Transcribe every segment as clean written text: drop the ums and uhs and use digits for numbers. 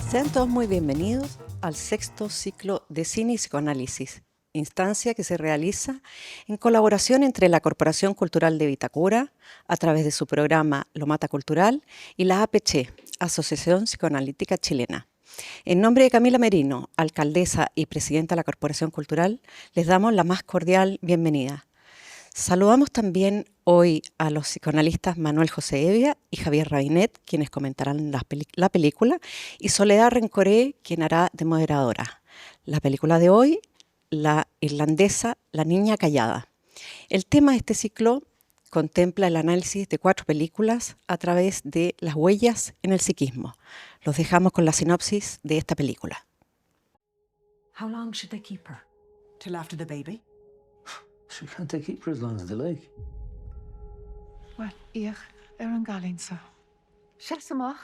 Sean todos muy bienvenidos al sexto ciclo de Cine y Psicoanálisis, instancia que se realiza en colaboración entre la Corporación Cultural de Vitacura, a través de su programa Lo Mata Cultural, y la APC, Asociación Psicoanalítica Chilena. En nombre de Camila Merino, alcaldesa y presidenta de la Corporación Cultural, les damos la más cordial bienvenida. Saludamos también hoy a los psicoanalistas Manuel José Evia y Javier Rabinet, quienes comentarán la película, y Soledad Rencoré, quien hará de moderadora. La película de hoy, la irlandesa La Niña Callada. El tema de este ciclo contempla el análisis de 4 películas a través de las huellas en el psiquismo. Los dejamos con la sinopsis de esta película. How long should they keep her? Till after the baby? So can't they keep her as long as they like? Wel, ich an galinsa. Siasamach,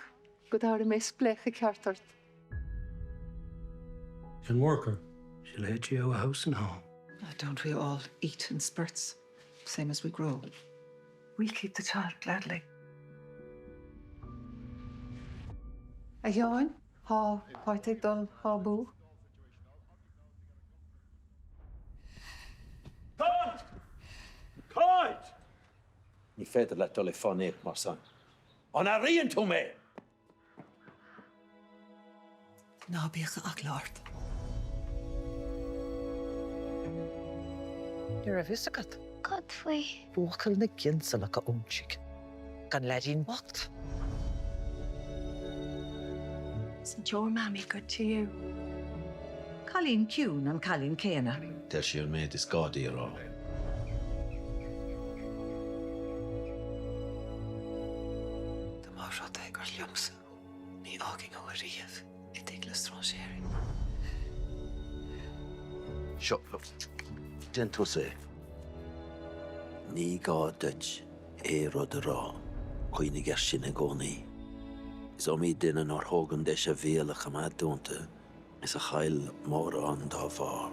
go dar y mis blech y cartart. She'll work her. She'll hit you a house and home. Don't we all eat in spurts, same as we grow? We'll keep the child gladly. A yawn, ha, hoite dul, ha boo. Coid! Ní féidir le dul fánéach mar san. An a rion tú mé! Na bíocha ach lárt. You're a visigat. Godfrey. Buchel na ginsa na ka umchik. Gan ledin wacht. Isn't your mammy good to you? Colleen Kuhn and Colleen Kena. Del siúr méid is gádaí ará. De mar rot ag ar liomsa. Ní ágin ó a riamh, I dig le strangéri. Seo, den tú sé. Ní gá duit rud ará, chuoinnig ar sin a gcónaí. Is mí duine nar thógan deis a bhéalach am dúnta, is a chail mór an dá bhar.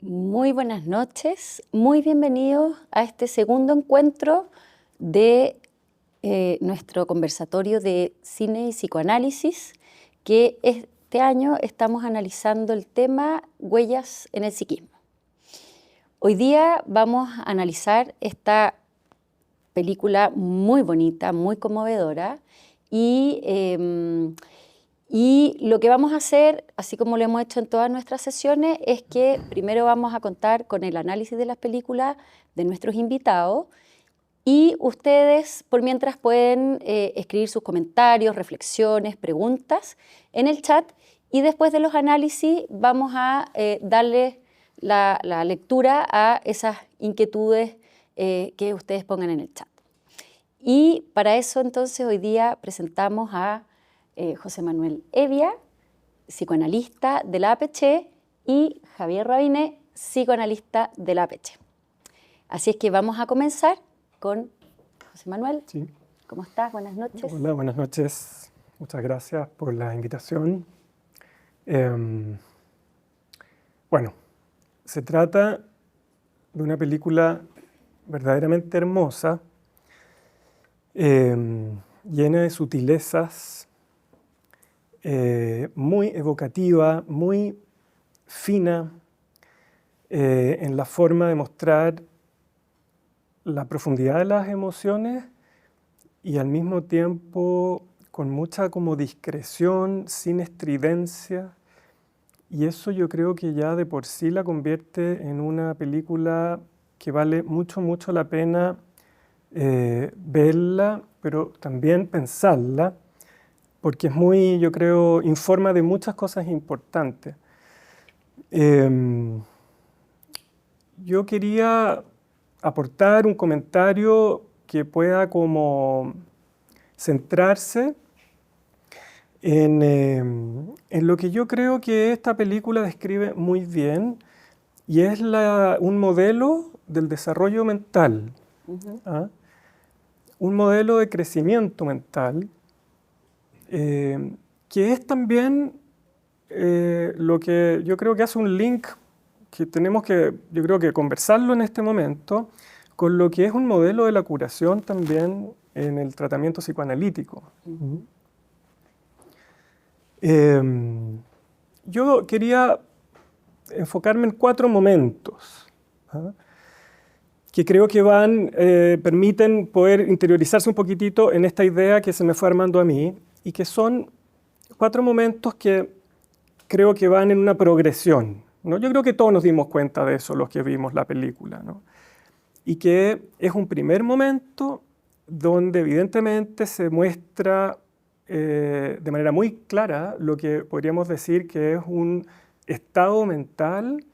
Muy buenas noches, muy bienvenidos a este segundo encuentro de nuestro conversatorio de cine y psicoanálisis, que este año estamos analizando el tema huellas en el psiquismo. Hoy día vamos a analizar esta película muy bonita, muy conmovedora, y lo que vamos a hacer, así como lo hemos hecho en todas nuestras sesiones, es que primero vamos a contar con el análisis de las películas de nuestros invitados, y ustedes, por mientras, pueden escribir sus comentarios, reflexiones, preguntas en el chat, y después de los análisis vamos a darle la lectura a esas inquietudes que ustedes pongan en el chat. Y para eso, entonces, hoy día presentamos a José Manuel Evia, psicoanalista de la APC, y Javier Rabinet, psicoanalista de la APC. Así es que vamos a comenzar con José Manuel. Sí. ¿Cómo estás? Buenas noches. Hola, buenas noches. Muchas gracias por la invitación. Bueno, se trata de una película verdaderamente hermosa, llena de sutilezas, muy evocativa, muy fina en la forma de mostrar la profundidad de las emociones y al mismo tiempo con mucha como discreción, sin estridencia, y eso yo creo que ya de por sí la convierte en una película que vale mucho, mucho la pena verla, pero también pensarla, porque es muy, yo creo, informa de muchas cosas importantes. Yo quería aportar un comentario que pueda como centrarse en lo que yo creo que esta película describe muy bien, y es un modelo del desarrollo mental, ¿ah? Un modelo de crecimiento mental, que es también lo que yo creo que hace un link que tenemos que, yo creo que conversarlo en este momento, con lo que es un modelo de la curación también en el tratamiento psicoanalítico. Yo quería enfocarme en 4 momentos, ¿ah?, que creo que permiten poder interiorizarse un poquitito en esta idea que se me fue armando a mí, y que son 4 momentos que creo que van en una progresión, ¿no? Yo creo que todos nos dimos cuenta de eso, los que vimos la película, ¿no? Y que es un primer momento donde evidentemente se muestra de manera muy clara lo que podríamos decir que es un estado mental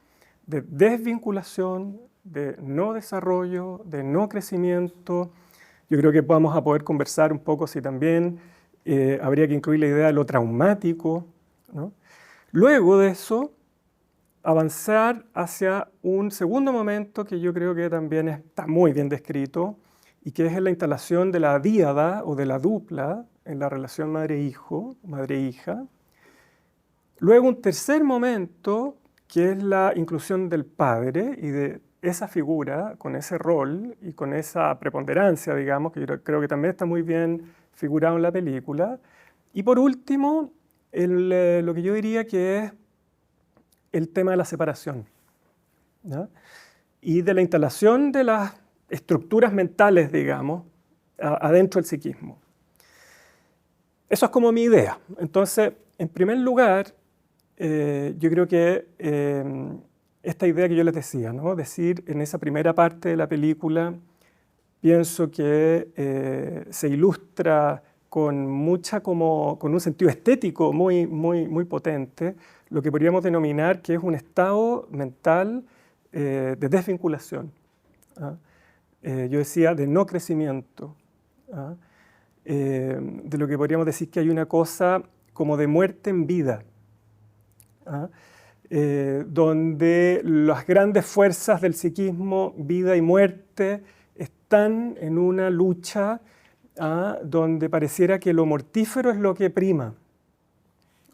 de desvinculación, de no desarrollo, de no crecimiento. Yo creo que vamos a poder conversar un poco si también habría que incluir la idea de lo traumático, ¿no? Luego de eso, avanzar hacia un segundo momento que yo creo que también está muy bien descrito, y que es la instalación de la díada o de la dupla en la relación madre-hijo, madre-hija. Luego un tercer momento, que es la inclusión del padre y de esa figura, con ese rol y con esa preponderancia, digamos, que yo creo que también está muy bien figurado en la película. Y por último, lo que yo diría que es el tema de la separación, ¿no? Y de la instalación de las estructuras mentales, digamos, adentro del psiquismo. Eso es como mi idea. Entonces, en primer lugar, yo creo que esta idea que yo les decía, ¿no? Decir, en esa primera parte de la película, pienso que se ilustra con un sentido estético muy potente, lo que podríamos denominar que es un estado mental de desvinculación, ¿ah? Yo decía de no crecimiento, ¿ah? De lo que podríamos decir que hay una cosa como de muerte en vida, ¿ah? Donde las grandes fuerzas del psiquismo, vida y muerte, están en una lucha, ¿ah?, donde pareciera que lo mortífero es lo que prima,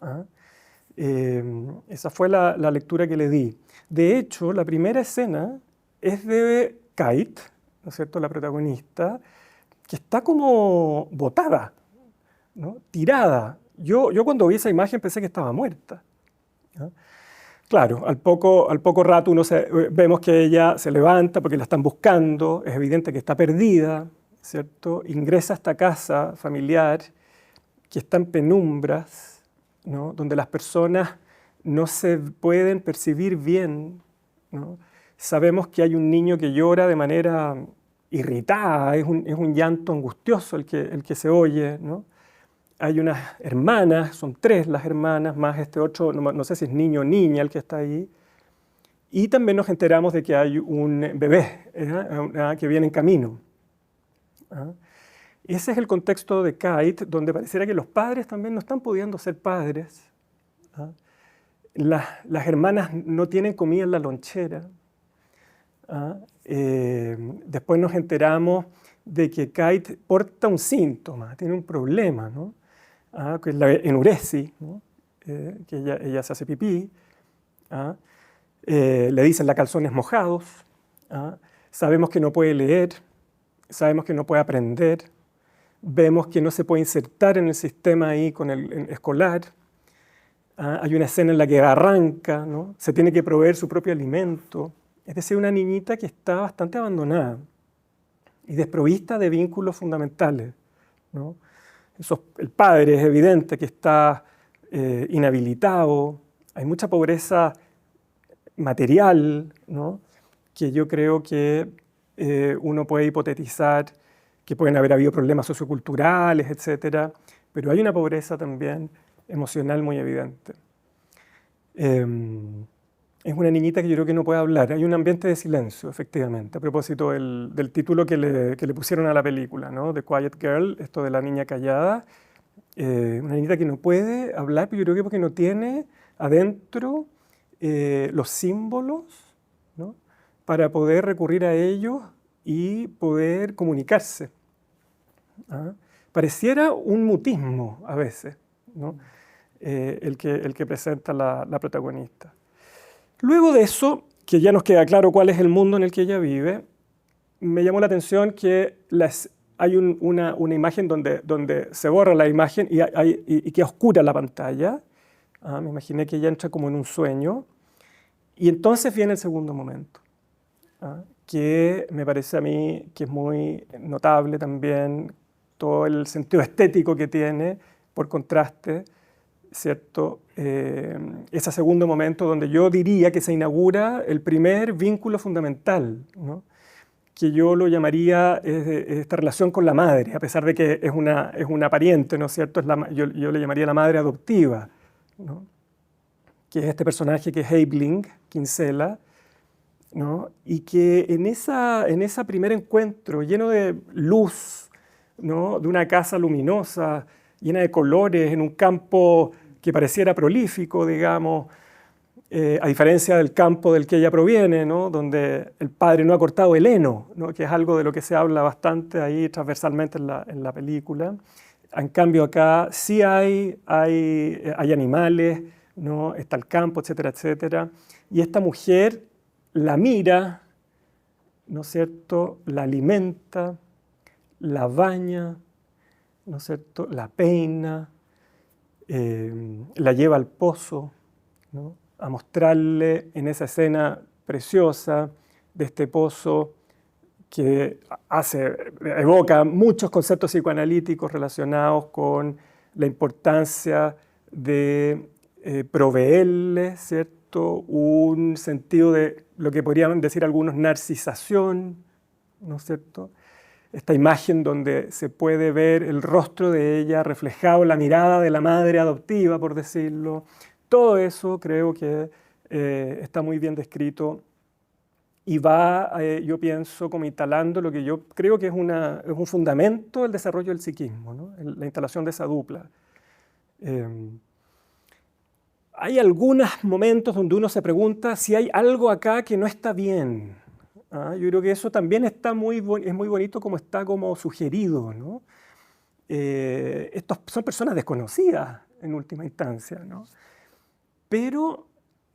¿ah? Esa fue la lectura que le di. De hecho, la primera escena es de Kate, ¿no es cierto?, la protagonista, que está como botada, ¿no?, tirada. Yo cuando vi esa imagen pensé que estaba muerta, ¿no? Claro, al poco rato vemos que ella se levanta porque la están buscando, es evidente que está perdida, ¿cierto? Ingresa a esta casa familiar que está en penumbras, ¿no?, donde las personas no se pueden percibir bien, ¿no? Sabemos que hay un niño que llora de manera irritada, es un llanto angustioso el que se oye, ¿no? Hay unas hermanas, son 3 las hermanas, más este otro, no sé si es niño o niña el que está ahí. Y también nos enteramos de que hay un bebé que viene en camino, ¿ah? Ese es el contexto de Kate, donde pareciera que los padres también no están pudiendo ser padres, ¿ah? Las hermanas no tienen comida en la lonchera, ¿ah? Después nos enteramos de que Kate porta un síntoma, tiene un problema, ¿no? Que es la enuresis, ¿no? Que ella se hace pipí, ¿ah? Le dicen la calzones mojados, ¿ah? Sabemos que no puede leer, sabemos que no puede aprender, vemos que no se puede insertar en el sistema ahí con el escolar, ¿ah? Hay una escena en la que arranca, ¿no? Se tiene que proveer su propio alimento, es decir, una niñita que está bastante abandonada y desprovista de vínculos fundamentales, ¿no? El padre es evidente que está inhabilitado, hay mucha pobreza material, ¿no?, que yo creo que uno puede hipotetizar que pueden haber habido problemas socioculturales, etc., pero hay una pobreza también emocional muy evidente. Es una niñita que yo creo que no puede hablar, hay un ambiente de silencio, efectivamente, a propósito del título que le pusieron a la película, ¿no?, The Quiet Girl, esto de la niña callada, una niñita que no puede hablar, pero yo creo que porque no tiene adentro los símbolos, ¿no?, para poder recurrir a ellos y poder comunicarse, ¿ah? Pareciera un mutismo a veces, ¿no?, el que presenta la protagonista. Luego de eso, que ya nos queda claro cuál es el mundo en el que ella vive, me llamó la atención que hay una imagen donde se borra la imagen y queda oscura la pantalla. Me imaginé que ella entra como en un sueño. Y entonces viene el segundo momento, que me parece a mí que es muy notable también, todo el sentido estético que tiene, por contraste, ¿cierto? Ese segundo momento donde yo diría que se inaugura el primer vínculo fundamental, ¿no? Que yo lo llamaría esta relación con la madre, a pesar de que es una pariente, ¿no es cierto? Yo le llamaría la madre adoptiva, ¿no? Que es este personaje que es Aibling, Kinsella, ¿no? Y que en ese primer encuentro, lleno de luz, ¿no? De una casa luminosa, llena de colores, en un campo que pareciera prolífico, digamos, a diferencia del campo del que ella proviene, ¿no? Donde el padre no ha cortado el heno, ¿no? Que es algo de lo que se habla bastante ahí transversalmente en la película. En cambio acá sí hay animales, ¿no? Está el campo, etcétera, etcétera. Y esta mujer la mira, ¿no es cierto? La alimenta, la baña, ¿no es cierto? La peina, la lleva al pozo, ¿no? A mostrarle en esa escena preciosa de este pozo que evoca muchos conceptos psicoanalíticos relacionados con la importancia de proveerle, ¿cierto? Un sentido de lo que podrían decir algunos narcisación, ¿no es cierto? Esta imagen donde se puede ver el rostro de ella reflejado en la mirada de la madre adoptiva, por decirlo. Todo eso creo que está muy bien descrito y va, yo pienso, como instalando lo que yo creo que es un fundamento del desarrollo del psiquismo, ¿no? La instalación de esa dupla. Hay algunos momentos donde uno se pregunta si hay algo acá que no está bien. Yo creo que eso también es muy bonito como está como sugerido, ¿no? Estos son personas desconocidas en última instancia, ¿no? Pero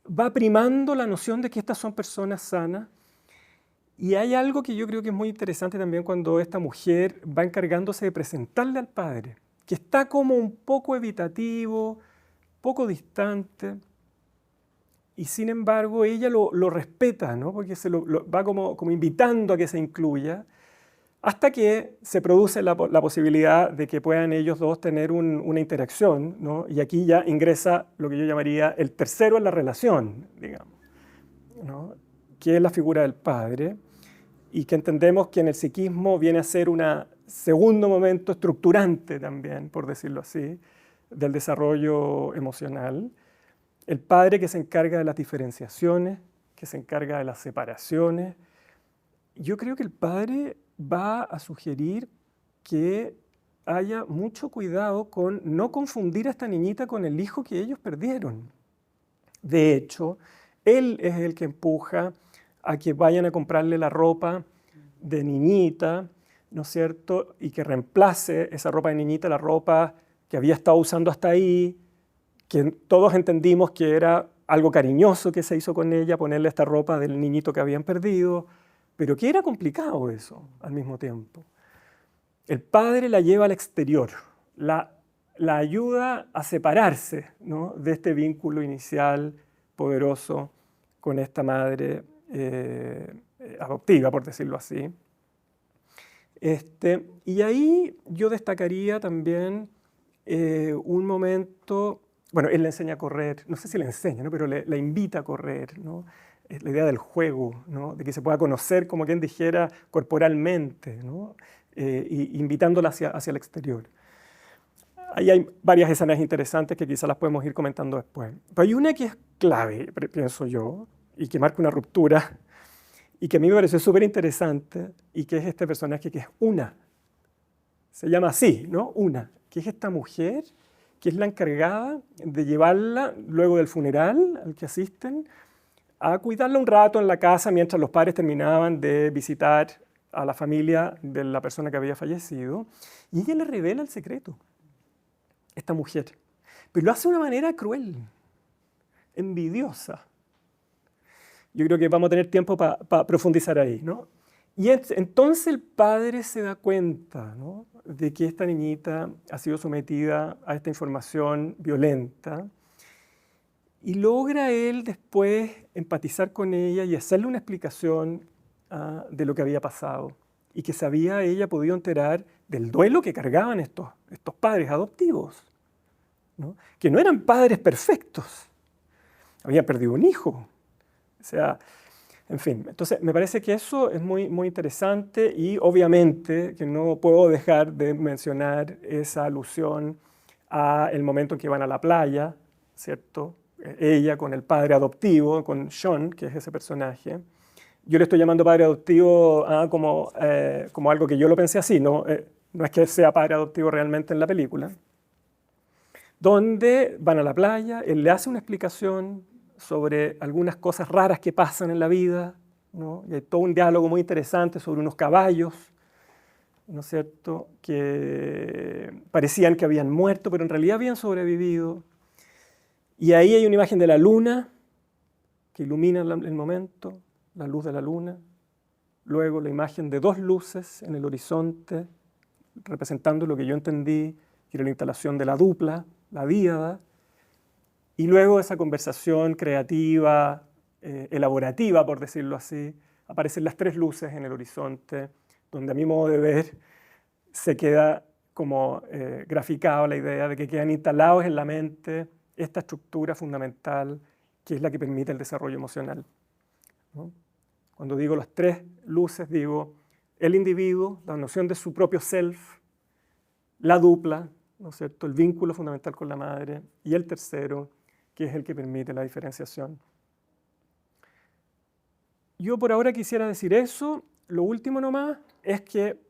va primando la noción de que estas son personas sanas. Y hay algo que yo creo que es muy interesante también cuando esta mujer va encargándose de presentarle al padre, que está como un poco evitativo, poco distante, y sin embargo ella lo respeta, ¿no? Porque va como invitando a que se incluya, hasta que se produce la posibilidad de que puedan ellos dos tener una interacción, ¿no? Y aquí ya ingresa lo que yo llamaría el tercero en la relación, digamos, ¿no? Que es la figura del padre, y que entendemos que en el psiquismo viene a ser un segundo momento estructurante también, por decirlo así, del desarrollo emocional. El padre que se encarga de las diferenciaciones, que se encarga de las separaciones. Yo creo que el padre va a sugerir que haya mucho cuidado con no confundir a esta niñita con el hijo que ellos perdieron. De hecho, él es el que empuja a que vayan a comprarle la ropa de niñita, ¿no es cierto? Y que reemplace esa ropa de niñita, la ropa que había estado usando hasta ahí, que todos entendimos que era algo cariñoso que se hizo con ella, ponerle esta ropa del niñito que habían perdido, pero que era complicado eso al mismo tiempo. El padre la lleva al exterior, la ayuda a separarse, ¿no? De este vínculo inicial poderoso con esta madre adoptiva, por decirlo así. Y ahí yo destacaría también un momento, bueno, él le enseña a correr, no sé si le enseña, ¿no? Pero la invita a correr, ¿no? La idea del juego, ¿no? De que se pueda conocer, como quien dijera, corporalmente, ¿no? Invitándola hacia el exterior. Ahí hay varias escenas interesantes que quizás las podemos ir comentando después. Pero hay una que es clave, pienso yo, y que marca una ruptura, y que a mí me pareció súper interesante, y que es este personaje que es Una. Se llama así, ¿no? Una, que es esta mujer que es la encargada de llevarla luego del funeral al que asisten, a cuidarla un rato en la casa mientras los padres terminaban de visitar a la familia de la persona que había fallecido, y ella le revela el secreto, esta mujer, pero lo hace de una manera cruel, envidiosa. Yo creo que vamos a tener tiempo para profundizar ahí, ¿no? Y entonces el padre se da cuenta, ¿no?, de que esta niñita ha sido sometida a esta información violenta y logra él después empatizar con ella y hacerle una explicación de lo que había pasado y que se había ella podido enterar del duelo que cargaban estos padres adoptivos, ¿no?, que no eran padres perfectos, habían perdido un hijo. O sea, en fin, entonces me parece que eso es muy, muy interesante y obviamente que no puedo dejar de mencionar esa alusión a el momento en que van a la playa, ¿cierto? Ella con el padre adoptivo, con Sean, que es ese personaje. Yo le estoy llamando padre adoptivo como algo que yo lo pensé así, ¿no? No es que sea padre adoptivo realmente en la película. Donde van a la playa, él le hace una explicación sobre algunas cosas raras que pasan en la vida, ¿no? Y hay todo un diálogo muy interesante sobre unos caballos, ¿no es cierto?, que parecían que habían muerto, pero en realidad habían sobrevivido. Y ahí hay una imagen de la luna que ilumina el momento, la luz de la luna. Luego la imagen de dos luces en el horizonte, representando lo que yo entendí, que era la instalación de la dupla, la díada. Y luego esa conversación creativa, elaborativa, por decirlo así, aparecen las tres luces en el horizonte, donde a mi modo de ver se queda como graficado la idea de que quedan instalados en la mente esta estructura fundamental que es la que permite el desarrollo emocional, ¿no? Cuando digo las tres luces, digo el individuo, la noción de su propio self, la dupla, ¿no es cierto?, el vínculo fundamental con la madre, y el tercero, que es el que permite la diferenciación. Yo por ahora quisiera decir eso. Lo último nomás es que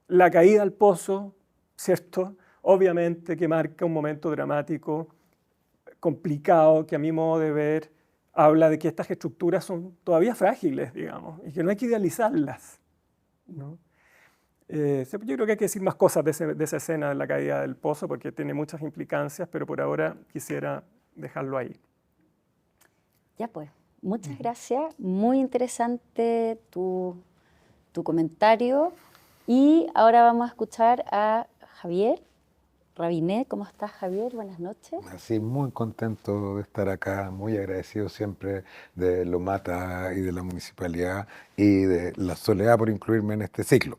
la caída al pozo, ¿cierto?, obviamente que marca un momento dramático, complicado, que a mi modo de ver habla de que estas estructuras son todavía frágiles, digamos, y que no hay que idealizarlas, ¿no? Yo creo que hay que decir más cosas de esa escena de la caída del pozo porque tiene muchas implicancias, pero por ahora quisiera dejarlo ahí. Ya pues, muchas gracias. Muy interesante tu comentario. Y ahora vamos a escuchar a Javier Rabinet. ¿Cómo estás, Javier? Buenas noches. Así, muy contento de estar acá, muy agradecido siempre de Lomata y de la municipalidad y de la Soledad por incluirme en este ciclo.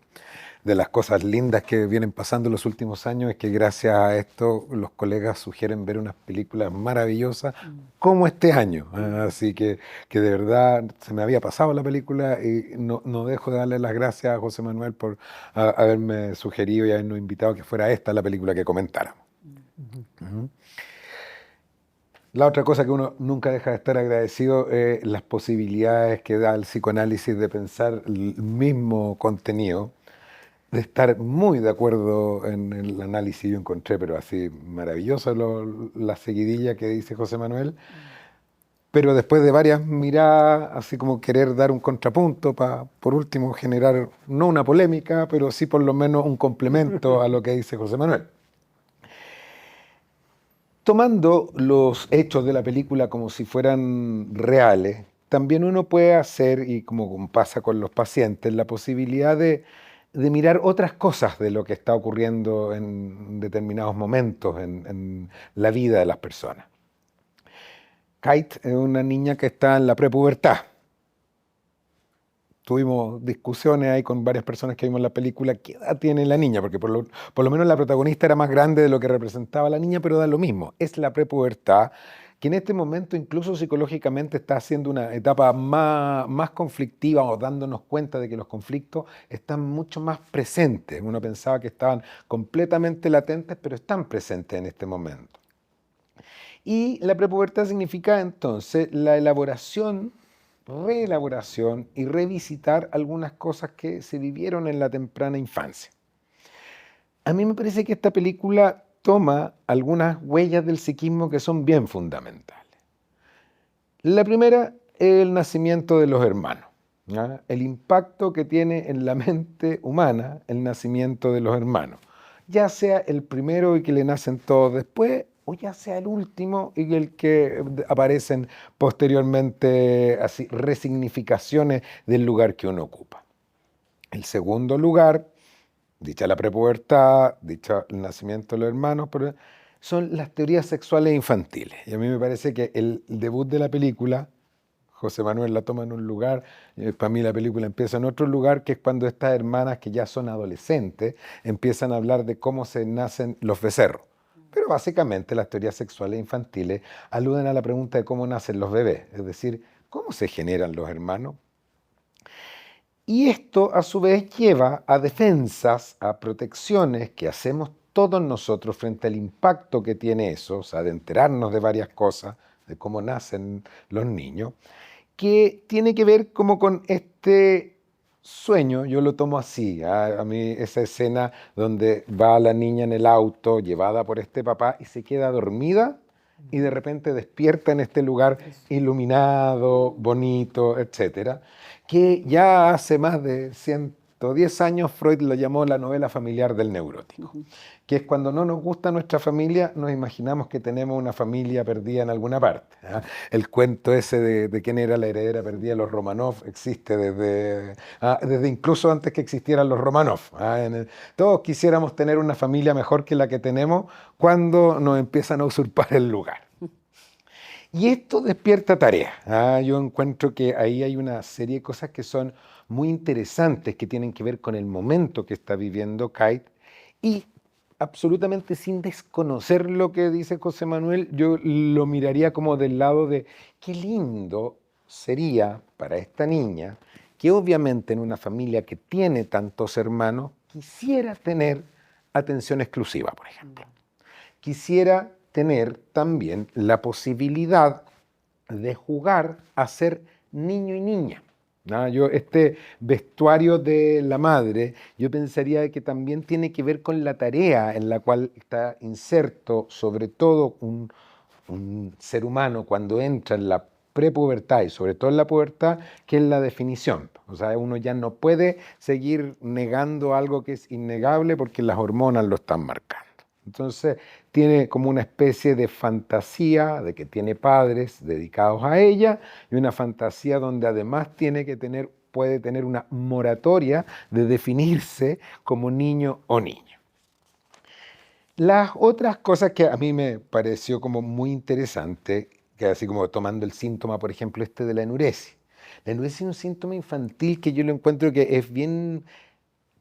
De las cosas lindas que vienen pasando en los últimos años es que gracias a esto los colegas sugieren ver unas películas maravillosas como este año. Así que de verdad se me había pasado la película y no dejo de darle las gracias a José Manuel por haberme sugerido y habernos invitado que fuera esta la película que comentáramos. La otra cosa que uno nunca deja de estar agradecido es las posibilidades que da el psicoanálisis de pensar el mismo contenido, de estar muy de acuerdo en el análisis. Yo encontré, pero así maravillosa la seguidilla que dice José Manuel, pero después de varias miradas, así como querer dar un contrapunto para, por último, generar no una polémica, pero sí por lo menos un complemento a lo que dice José Manuel. Tomando los hechos de la película como si fueran reales, también uno puede hacer, y como pasa con los pacientes, la posibilidad de mirar otras cosas de lo que está ocurriendo en determinados momentos en la vida de las personas. Kate es una niña que está en la prepubertad. Tuvimos discusiones ahí con varias personas que vimos la película. ¿Qué edad tiene la niña? Porque por lo menos la protagonista era más grande de lo que representaba la niña, pero da lo mismo. Es la prepubertad, que en este momento incluso psicológicamente está haciendo una etapa más conflictiva o dándonos cuenta de que los conflictos están mucho más presentes. Uno pensaba que estaban completamente latentes, pero están presentes en este momento. Y la prepubertad significa entonces la elaboración, reelaboración y revisitar algunas cosas que se vivieron en la temprana infancia. A mí me parece que esta película toma algunas huellas del psiquismo que son bien fundamentales. La primera es el nacimiento de los hermanos, ¿ya? El impacto que tiene en la mente humana el nacimiento de los hermanos, ya sea el primero y que le nacen todos después, o ya sea el último y el que aparecen posteriormente así resignificaciones del lugar que uno ocupa. El segundo lugar, dicha la prepubertad, dicha el nacimiento de los hermanos, son las teorías sexuales infantiles. Y a mí me parece que el debut de la película, José Manuel la toma en un lugar, para mí la película empieza en otro lugar, que es cuando estas hermanas que ya son adolescentes empiezan a hablar de cómo se nacen los becerros. Pero básicamente las teorías sexuales infantiles aluden a la pregunta de cómo nacen los bebés, es decir, cómo se generan los hermanos. Y esto a su vez lleva a defensas, a protecciones que hacemos todos nosotros frente al impacto que tiene eso, o sea, de enterarnos de varias cosas, de cómo nacen los niños, que tiene que ver como con este sueño, yo lo tomo así, a mí esa escena donde va la niña en el auto llevada por este papá y se queda dormida y de repente despierta en este lugar iluminado, bonito, etcétera, que ya hace más de 110 años Freud lo llamó la novela familiar del neurótico, que es cuando no nos gusta nuestra familia, nos imaginamos que tenemos una familia perdida en alguna parte. El cuento ese de quién era la heredera perdida de los Romanov existe desde incluso antes que existieran los Romanov. Todos quisiéramos tener una familia mejor que la que tenemos cuando nos empiezan a usurpar el lugar. Y esto despierta tareas. Yo encuentro que ahí hay una serie de cosas que son muy interesantes, que tienen que ver con el momento que está viviendo Kate, y absolutamente sin desconocer lo que dice José Manuel, yo lo miraría como del lado de qué lindo sería para esta niña, que obviamente en una familia que tiene tantos hermanos, quisiera tener atención exclusiva, por ejemplo. Quisiera tener también la posibilidad de jugar a ser niño y niña. Este vestuario de la madre, yo pensaría que también tiene que ver con la tarea en la cual está inserto, sobre todo un ser humano cuando entra en la prepubertad y sobre todo en la pubertad, que es la definición. O sea, uno ya no puede seguir negando algo que es innegable porque las hormonas lo están marcando. Entonces tiene como una especie de fantasía de que tiene padres dedicados a ella y una fantasía donde además puede tener una moratoria de definirse como niño o niña. Las otras cosas que a mí me pareció como muy interesante, que así como tomando el síntoma, por ejemplo, de la enuresis. La enuresis es un síntoma infantil que yo lo encuentro que es bien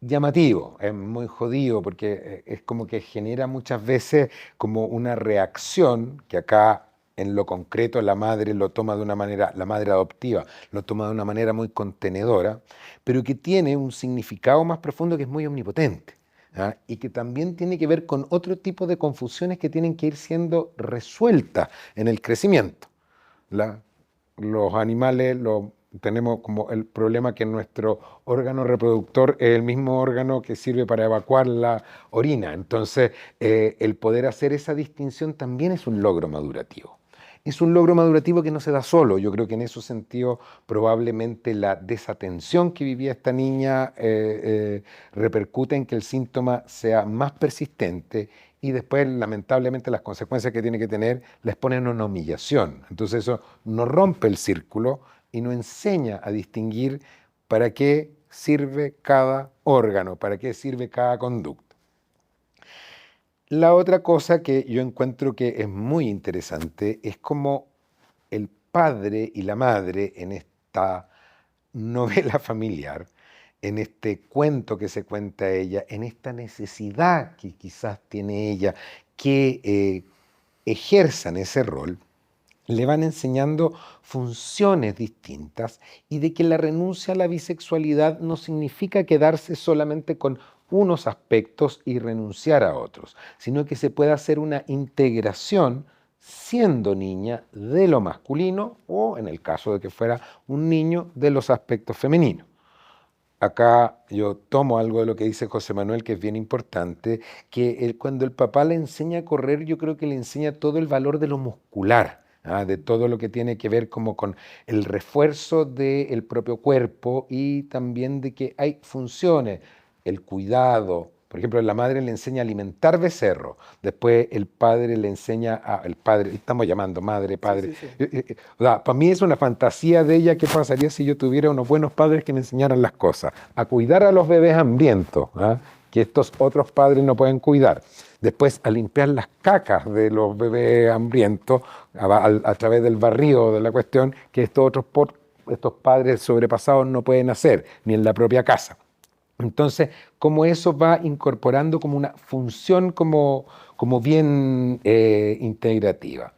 llamativo, es muy jodido porque es como que genera muchas veces como una reacción que acá en lo concreto la madre lo toma de una manera, la madre adoptiva lo toma de una manera muy contenedora, pero que tiene un significado más profundo que es muy omnipotente. Y que también tiene que ver con otro tipo de confusiones que tienen que ir siendo resueltas en el crecimiento. Los animales tenemos como el problema que nuestro órgano reproductor es el mismo órgano que sirve para evacuar la orina. Entonces, el poder hacer esa distinción también es un logro madurativo. Es un logro madurativo que no se da solo. Yo creo que en ese sentido probablemente la desatención que vivía esta niña repercute en que el síntoma sea más persistente y después lamentablemente las consecuencias que tiene que tener les ponen una humillación. Entonces eso no rompe el círculo y nos enseña a distinguir para qué sirve cada órgano, para qué sirve cada conducta. La otra cosa que yo encuentro que es muy interesante es cómo el padre y la madre en esta novela familiar, en este cuento que se cuenta ella, en esta necesidad que quizás tiene ella que ejerzan ese rol, le van enseñando funciones distintas y de que la renuncia a la bisexualidad no significa quedarse solamente con unos aspectos y renunciar a otros, sino que se puede hacer una integración siendo niña de lo masculino o, en el caso de que fuera un niño, de los aspectos femeninos. Acá yo tomo algo de lo que dice José Manuel, que es bien importante, que cuando el papá le enseña a correr, yo creo que le enseña todo el valor de lo muscular, de todo lo que tiene que ver como con el refuerzo del propio cuerpo y también de que hay funciones, el cuidado, Por ejemplo, la madre le enseña a alimentar becerro, después el padre le enseña el padre, estamos llamando madre, padre. Sí, sí, sí. O sea, para mí es una fantasía de ella qué pasaría si yo tuviera unos buenos padres que me enseñaran las cosas, a cuidar a los bebés hambrientos, ¿ah? Que estos otros padres no pueden cuidar. Después a limpiar las cacas de los bebés hambrientos a través del barrido de la cuestión que estos padres sobrepasados no pueden hacer, ni en la propia casa. Entonces, cómo eso va incorporando como una función como bien integrativa.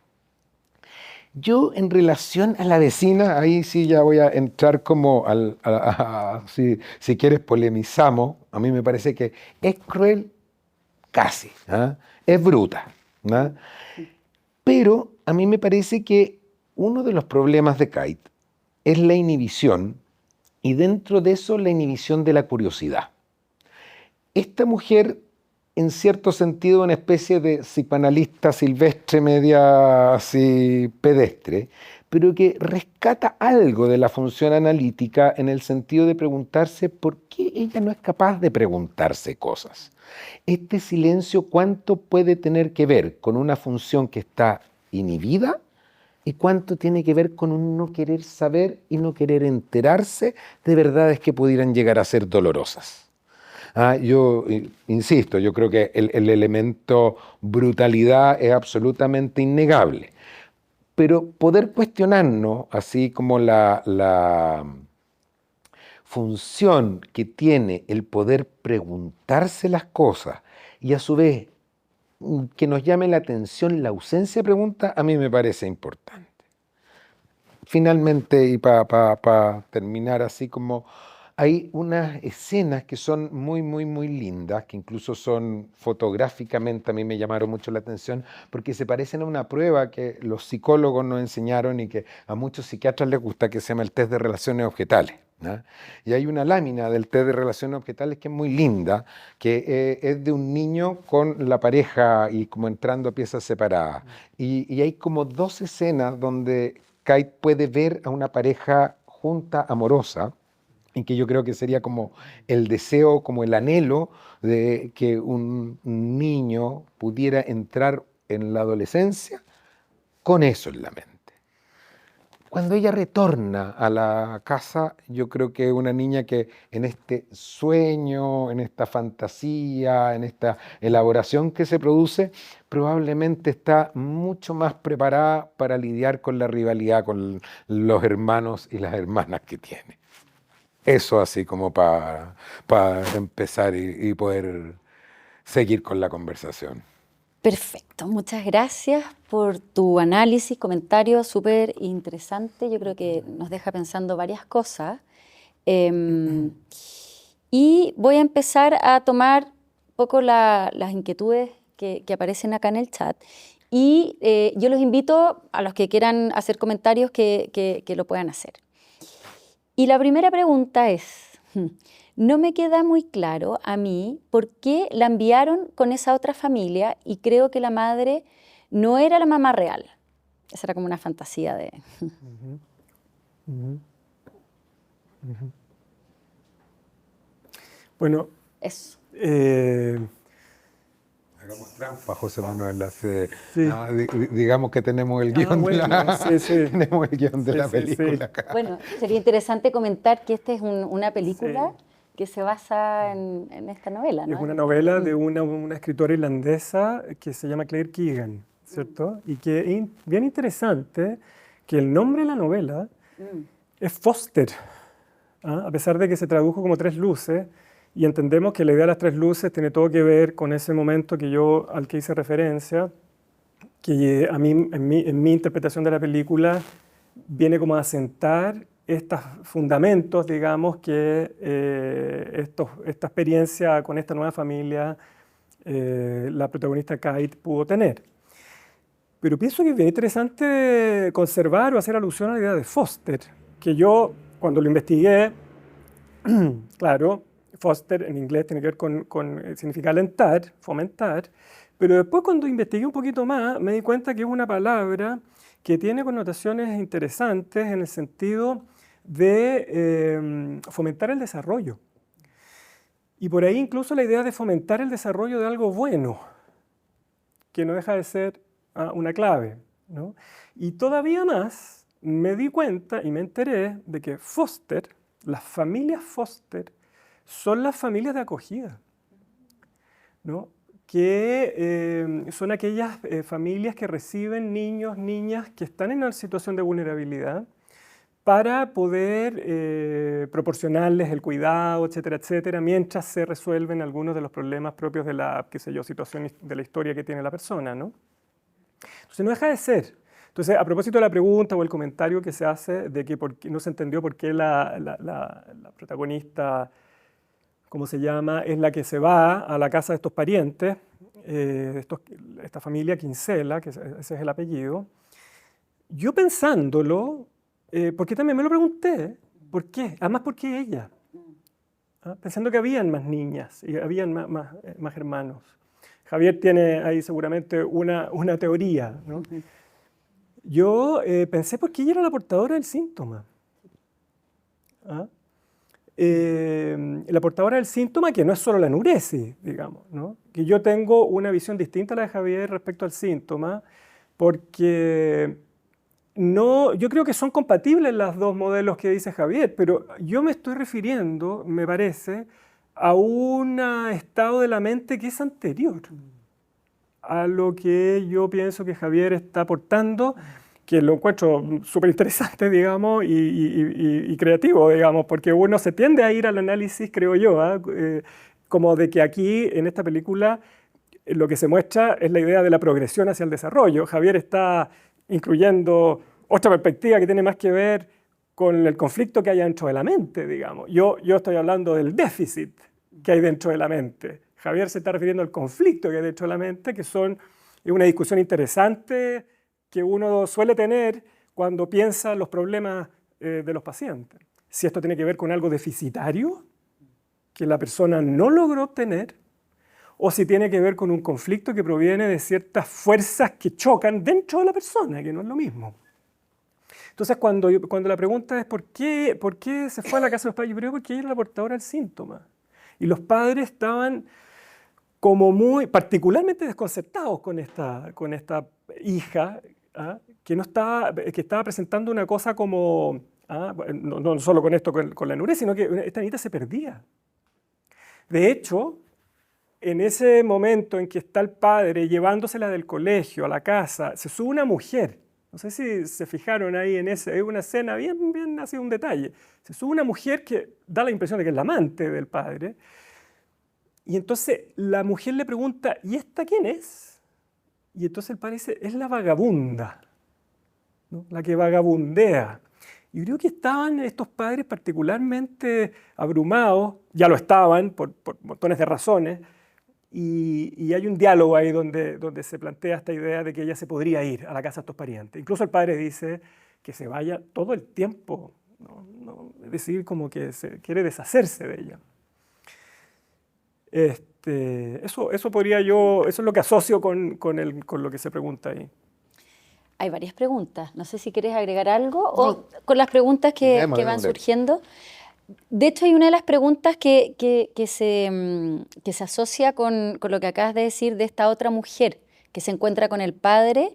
Yo en relación a la vecina, ahí sí ya voy a entrar como si quieres polemizamos, a mí me parece que es cruel casi, ¿ah? Es bruta, ¿ah? Pero a mí me parece que uno de los problemas de Kate es la inhibición y dentro de eso la inhibición de la curiosidad. Esta mujer, en cierto sentido, una especie de psicoanalista silvestre, media así pedestre, pero que rescata algo de la función analítica en el sentido de preguntarse por qué ella no es capaz de preguntarse cosas. Este silencio, ¿cuánto puede tener que ver con una función que está inhibida y cuánto tiene que ver con un no querer saber y no querer enterarse de verdades que pudieran llegar a ser dolorosas? Yo insisto, yo creo que el elemento brutalidad es absolutamente innegable, pero poder cuestionarnos, así como la función que tiene el poder preguntarse las cosas y a su vez que nos llame la atención la ausencia de preguntas, a mí me parece importante. Finalmente, y para terminar así como, hay unas escenas que son muy, muy, muy lindas, que incluso son fotográficamente, a mí me llamaron mucho la atención, porque se parecen a una prueba que los psicólogos nos enseñaron y que a muchos psiquiatras les gusta, que se llama el test de relaciones objetales, ¿no? Y hay una lámina del test de relaciones objetales que es muy linda, que es de un niño con la pareja y como entrando a piezas separadas. Y hay como 2 escenas donde Kate puede ver a una pareja junta, amorosa, y que yo creo que sería como el deseo, como el anhelo de que un niño pudiera entrar en la adolescencia con eso en la mente. Cuando ella retorna a la casa, yo creo que es una niña que en este sueño, en esta fantasía, en esta elaboración que se produce, probablemente está mucho más preparada para lidiar con la rivalidad con los hermanos y las hermanas que tiene. Eso así como para empezar y poder seguir con la conversación. Perfecto, muchas gracias por tu análisis, comentario súper interesante. Yo creo que nos deja pensando varias cosas. Y voy a empezar a tomar un poco las inquietudes que aparecen acá en el chat. Y yo los invito a los que quieran hacer comentarios que lo puedan hacer. Y la primera pregunta es, no me queda muy claro a mí por qué la enviaron con esa otra familia y creo que la madre no era la mamá real. Esa era como una fantasía de... Bueno, Eso. Hagamos trampa, José Manuel. Sí. No, digamos que tenemos el guión tenemos el guión de la película acá. Bueno, sería interesante comentar que esta es una película que se basa en esta novela, ¿no? Es una novela de una escritora irlandesa que se llama Claire Keegan, ¿cierto? Y que es bien interesante que el nombre de la novela es Foster, a pesar de que se tradujo como Tres Luces, y entendemos que la idea de las 3 luces tiene todo que ver con ese momento al que hice referencia, que a mí, en mi interpretación de la película, viene como a asentar estos fundamentos, digamos, que esta experiencia con esta nueva familia, la protagonista Kate pudo tener. Pero pienso que es bien interesante conservar o hacer alusión a la idea de Foster, que yo, cuando lo investigué, claro, Foster en inglés tiene que ver significa alentar, fomentar, pero después cuando investigué un poquito más me di cuenta que es una palabra que tiene connotaciones interesantes en el sentido de fomentar el desarrollo. Y por ahí incluso la idea de fomentar el desarrollo de algo bueno, que no deja de ser una clave, ¿no? Y todavía más me di cuenta y me enteré de que foster, las familias foster, son las familias de acogida, ¿no? Que son aquellas familias que reciben niños, niñas que están en una situación de vulnerabilidad para poder proporcionarles el cuidado, etcétera, etcétera, mientras se resuelven algunos de los problemas propios de la, qué sé yo, situación de la historia que tiene la persona, ¿no? Entonces no deja de ser. Entonces, a propósito de la pregunta o el comentario que se hace de que no se entendió por qué la protagonista, ¿cómo se llama?, es la que se va a la casa de estos parientes, esta familia Kinsella, que ese es el apellido. Yo pensándolo, porque también me lo pregunté, ¿por qué? Además, ¿por qué ella? Pensando que habían más niñas y habían más hermanos. Javier tiene ahí seguramente una teoría, ¿no? Yo pensé por qué ella era la portadora del síntoma. La portadora del síntoma que no es solo la enuresis, digamos, ¿no? Que yo tengo una visión distinta a la de Javier respecto al síntoma, porque yo creo que son compatibles los dos modelos que dice Javier, pero yo me estoy refiriendo, me parece, a un estado de la mente que es anterior a lo que yo pienso que Javier está aportando, que lo encuentro súper interesante, digamos, y creativo, digamos, porque uno se tiende a ir al análisis, creo yo, como de que aquí, en esta película, lo que se muestra es la idea de la progresión hacia el desarrollo. Javier está incluyendo otra perspectiva que tiene más que ver con el conflicto que hay dentro de la mente, digamos. Yo estoy hablando del déficit que hay dentro de la mente. Javier se está refiriendo al conflicto que hay dentro de la mente, que es una discusión interesante que uno suele tener cuando piensa los problemas de los pacientes. Si esto tiene que ver con algo deficitario que la persona no logró obtener, o si tiene que ver con un conflicto que proviene de ciertas fuerzas que chocan dentro de la persona, que no es lo mismo. Entonces, cuando la pregunta es ¿por qué se fue a la casa de los padres? Yo creo porque ella era la portadora del síntoma. Y los padres estaban como muy particularmente desconcertados con esta hija, que estaba presentando una cosa como, no solo con esto, con la enuresis, sino que esta niñita se perdía. De hecho, en ese momento en que está el padre llevándosela del colegio a la casa, se sube una mujer. No sé si se fijaron ahí es una escena bien así, un detalle. Se sube una mujer que da la impresión de que es la amante del padre. Y entonces la mujer le pregunta, ¿y esta quién es? Y entonces el padre dice, es la vagabunda, ¿no? La que vagabundea. Y creo que estaban estos padres particularmente abrumados, ya lo estaban por montones de razones, y hay un diálogo ahí donde se plantea esta idea de que ella se podría ir a la casa de estos parientes. Incluso el padre dice que se vaya todo el tiempo, ¿no? Es decir, como que se quiere deshacerse de ella. Eso podría eso es lo que asocio con lo que se pregunta ahí. Hay varias preguntas. No sé si quieres agregar algo o con las preguntas que van surgiendo. De hecho, hay una de las preguntas que se asocia con lo que acabas de decir de esta otra mujer que se encuentra con el padre,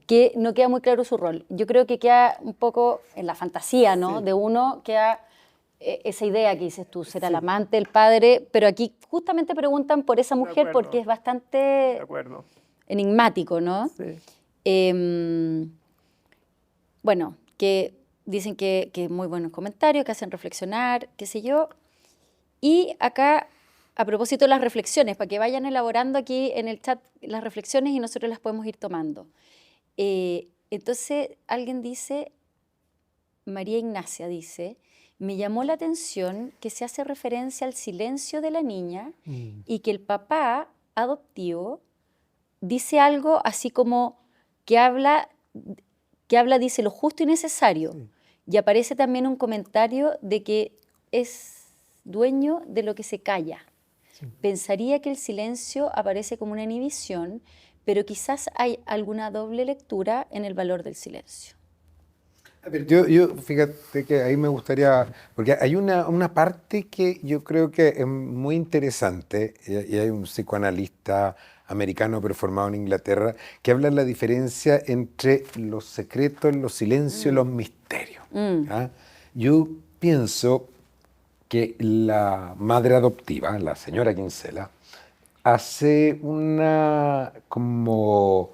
que no queda muy claro su rol. Yo creo que queda un poco en la fantasía, ¿no? Sí. De uno queda esa idea que dices tú, será el amante, el padre, pero aquí justamente preguntan por esa mujer porque es bastante enigmático, ¿no? Sí. Bueno, que dicen que muy buenos comentarios, que hacen reflexionar, qué sé yo. Y acá, a propósito de las reflexiones, para que vayan elaborando aquí en el chat las reflexiones y nosotros las podemos ir tomando. Entonces, alguien dice, María Ignacia dice, me llamó la atención que se hace referencia al silencio de la niña y que el papá adoptivo dice algo así como que habla, dice lo justo y necesario. Sí. Y aparece también un comentario de que es dueño de lo que se calla. Sí. Pensaría que el silencio aparece como una inhibición, pero quizás hay alguna doble lectura en el valor del silencio. A ver, fíjate que ahí me gustaría, porque hay una parte que yo creo que es muy interesante, y hay un psicoanalista americano pero formado en Inglaterra, que habla de la diferencia entre los secretos, los silencios y los misterios. ¿Ah? Yo pienso que la madre adoptiva, la señora Kinsella, hace una como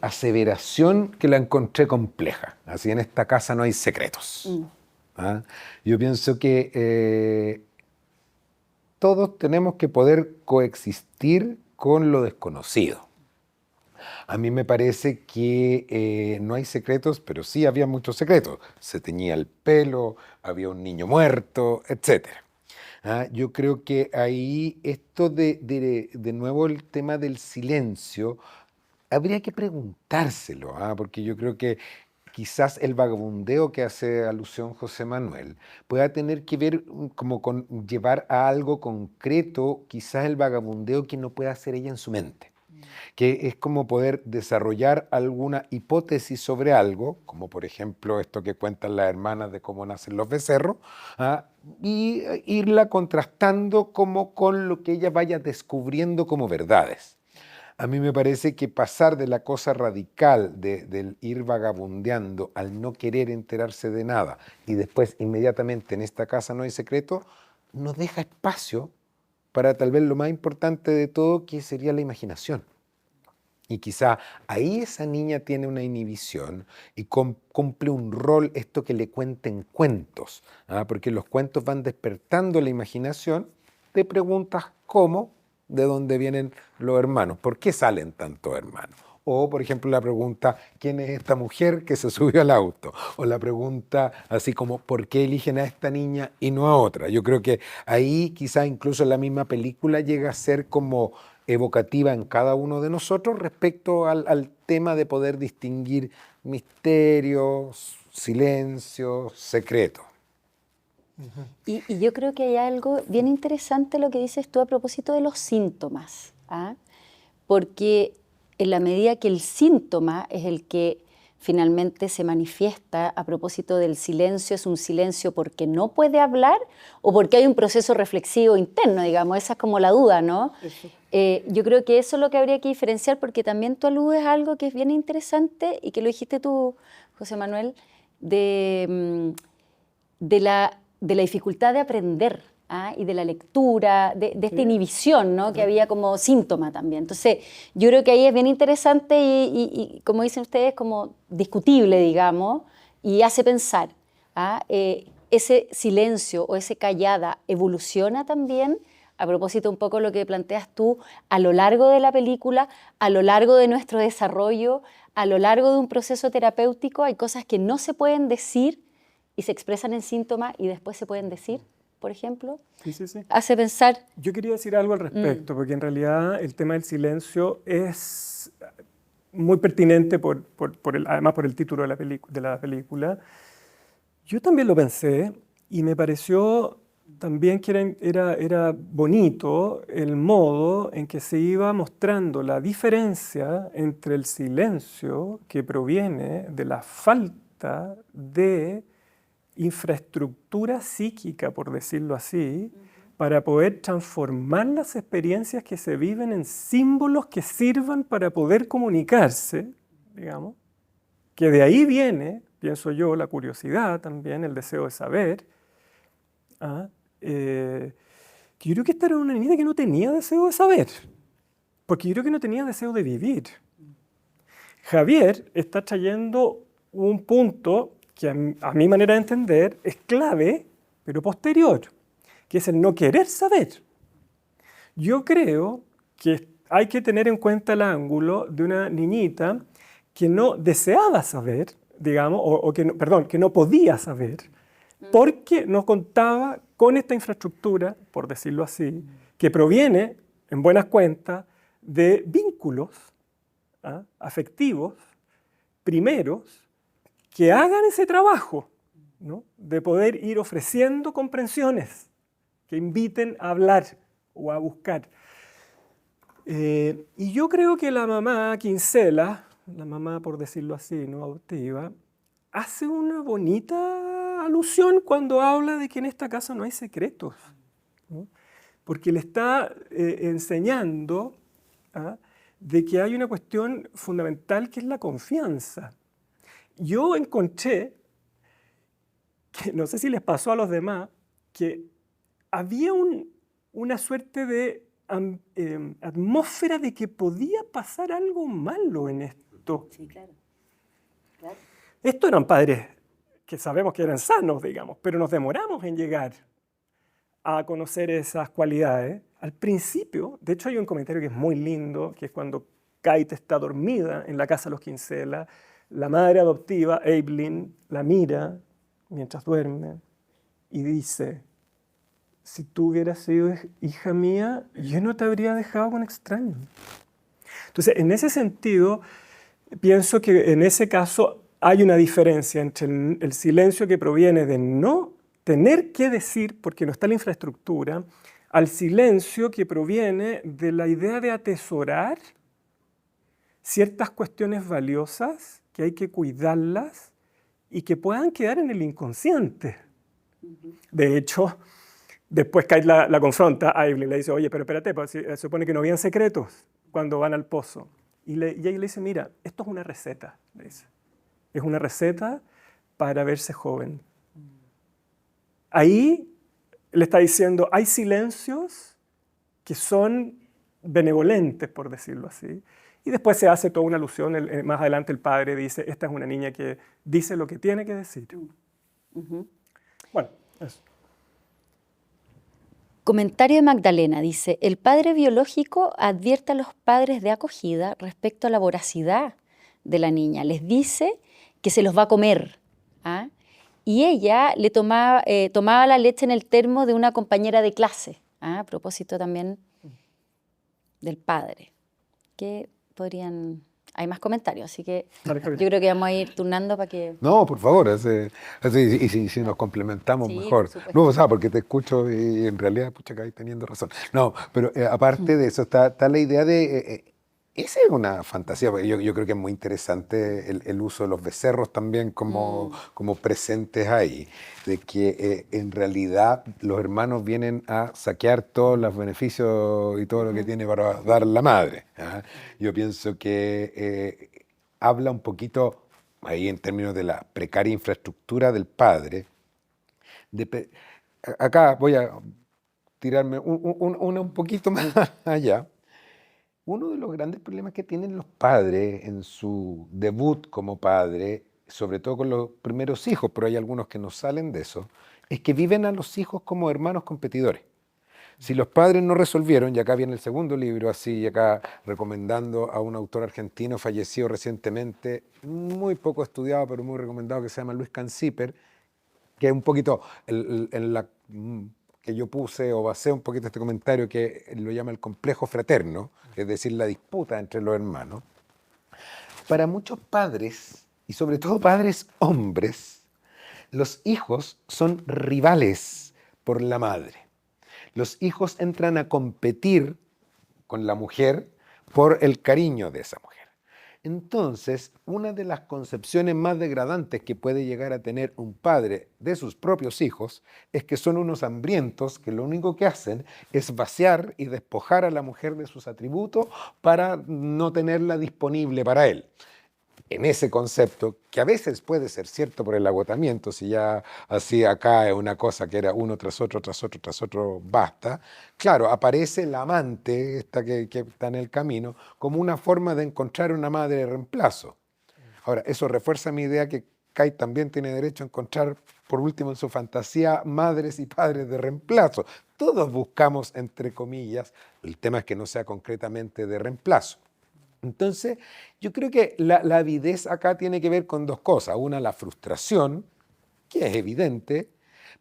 aseveración que la encontré compleja. Así, en esta casa no hay secretos. ¿Ah? Yo pienso que todos tenemos que poder coexistir con lo desconocido. A mí me parece que no hay secretos, pero sí había muchos secretos. Se teñía el pelo, había un niño muerto, etc. Yo creo que ahí esto de nuevo el tema del silencio, habría que preguntárselo, porque yo creo que quizás el vagabundeo que hace alusión José Manuel pueda tener que ver como con llevar a algo concreto, quizás el vagabundeo que no pueda hacer ella en su mente, que es como poder desarrollar alguna hipótesis sobre algo, como por ejemplo esto que cuentan las hermanas de cómo nacen los becerros, y irla contrastando como con lo que ella vaya descubriendo como verdades. A mí me parece que pasar de la cosa radical del ir vagabundeando al no querer enterarse de nada y después inmediatamente en esta casa no hay secreto, nos deja espacio para tal vez lo más importante de todo, que sería la imaginación. Y quizá ahí esa niña tiene una inhibición y cumple un rol esto que le cuenten cuentos, porque los cuentos van despertando la imaginación de preguntas como ¿de dónde vienen los hermanos? ¿Por qué salen tantos hermanos? O, por ejemplo, la pregunta, ¿quién es esta mujer que se subió al auto? O la pregunta así como, ¿por qué eligen a esta niña y no a otra? Yo creo que ahí quizá incluso la misma película llega a ser como evocativa en cada uno de nosotros respecto al tema de poder distinguir misterios, silencios, secretos. Y yo creo que hay algo bien interesante lo que dices tú a propósito de los síntomas, porque en la medida que el síntoma es el que finalmente se manifiesta a propósito del silencio, es un silencio porque no puede hablar o porque hay un proceso reflexivo interno, digamos, esa es como la duda, ¿no? Yo creo que eso es lo que habría que diferenciar, porque también tú aludes a algo que es bien interesante y que lo dijiste tú, José Manuel, de la dificultad de aprender y de la lectura, de esta inhibición, ¿no? Que había como síntoma también. Entonces, yo creo que ahí es bien interesante y como dicen ustedes, como discutible, digamos, y hace pensar. Ese silencio o ese callada evoluciona también, a propósito un poco lo que planteas tú, a lo largo de la película, a lo largo de nuestro desarrollo, a lo largo de un proceso terapéutico. Hay cosas que no se pueden decir y se expresan en síntomas y después se pueden decir, por ejemplo. Sí. Hace pensar. Yo quería decir algo al respecto, porque en realidad el tema del silencio es muy pertinente, además por el título de la película. Yo también lo pensé y me pareció también que era bonito el modo en que se iba mostrando la diferencia entre el silencio que proviene de la falta de infraestructura psíquica, por decirlo así, para poder transformar las experiencias que se viven en símbolos que sirvan para poder comunicarse, digamos, que de ahí viene, pienso yo, la curiosidad también, el deseo de saber, que yo creo que esta era una niña que no tenía deseo de saber, porque yo creo que no tenía deseo de vivir. Javier está trayendo un punto que a mi manera de entender es clave, pero posterior, que es el no querer saber. Yo creo que hay que tener en cuenta el ángulo de una niñita que no deseaba saber, digamos, que no podía saber, porque no contaba con esta infraestructura, por decirlo así, que proviene, en buenas cuentas, de vínculos afectivos, primeros, que hagan ese trabajo, ¿no? De poder ir ofreciendo comprensiones que inviten a hablar o a buscar. Y yo creo que la mamá Kinsella, la mamá por decirlo así, ¿no? Adoptiva, hace una bonita alusión cuando habla de que en esta casa no hay secretos, ¿no? Porque le está enseñando, ¿ah?, de que hay una cuestión fundamental que es la confianza. Yo encontré, que no sé si les pasó a los demás, que había una suerte de atmósfera de que podía pasar algo malo en esto. Sí, claro. Estos eran padres que sabemos que eran sanos, digamos, pero nos demoramos en llegar a conocer esas cualidades. Al principio, de hecho hay un comentario que es muy lindo, que es cuando Kate está dormida en la casa de los Kinsella, la madre adoptiva, Evelyn, la mira mientras duerme y dice: si tú hubieras sido hija mía, yo no te habría dejado con extraños. Entonces, en ese sentido, pienso que en ese caso hay una diferencia entre el silencio que proviene de no tener que decir porque no está la infraestructura, al silencio que proviene de la idea de atesorar ciertas cuestiones valiosas, que hay que cuidarlas y que puedan quedar en el inconsciente. De hecho, después Kate la confronta a Evelyn, le dice: oye, pero espérate, pues, se supone que no habían secretos cuando van al pozo. Y ella le dice: mira, esto es una receta, le dice. Es una receta para verse joven. Ahí le está diciendo, hay silencios que son benevolentes, por decirlo así. Y después se hace toda una alusión, más adelante el padre dice: esta es una niña que dice lo que tiene que decir. Bueno, eso. Comentario de Magdalena, dice: el padre biológico advierte a los padres de acogida respecto a la voracidad de la niña. Les dice que se los va a comer, ¿ah? Y ella le tomaba la leche en el termo de una compañera de clase, ¿ah? A propósito también del padre. Que podrían... Hay más comentarios, así que yo creo que vamos a ir turnando para que... No, por favor, y si nos complementamos Sí, mejor. por supuesto. No, o sea, porque te escucho y en realidad, pucha, que ahí teniendo razón. No, pero aparte de eso, está la idea de... esa es una fantasía, porque yo creo que es muy interesante el uso de los becerros también como presentes ahí, de que en realidad los hermanos vienen a saquear todos los beneficios y todo lo que tiene para dar la madre, ¿ah? Yo pienso que habla un poquito, ahí en términos de la precaria infraestructura del padre. Acá voy a tirarme un poquito más allá. Uno de los grandes problemas que tienen los padres en su debut como padre, sobre todo con los primeros hijos, pero hay algunos que no salen de eso, es que viven a los hijos como hermanos competidores. Si los padres no resolvieron, y acá viene el segundo libro, así, y acá recomendando a un autor argentino fallecido recientemente, muy poco estudiado, pero muy recomendado, que se llama Luis Canciper, que es un poquito que yo puse o basé un poquito este comentario, que lo llama el complejo fraterno, es decir, la disputa entre los hermanos. Para muchos padres, y sobre todo padres hombres, los hijos son rivales por la madre. Los hijos entran a competir con la mujer por el cariño de esa mujer. Entonces, una de las concepciones más degradantes que puede llegar a tener un padre de sus propios hijos es que son unos hambrientos que lo único que hacen es vaciar y despojar a la mujer de sus atributos para no tenerla disponible para él. En ese concepto, que a veces puede ser cierto por el agotamiento, si ya así acá es una cosa que era uno tras otro, basta, claro, aparece el amante, esta que está en el camino, como una forma de encontrar una madre de reemplazo. Ahora, eso refuerza mi idea que Kate también tiene derecho a encontrar, por último en su fantasía, madres y padres de reemplazo. Todos buscamos, entre comillas, el tema es que no sea concretamente de reemplazo. Entonces, yo creo que la avidez acá tiene que ver con dos cosas. Una, la frustración, que es evidente,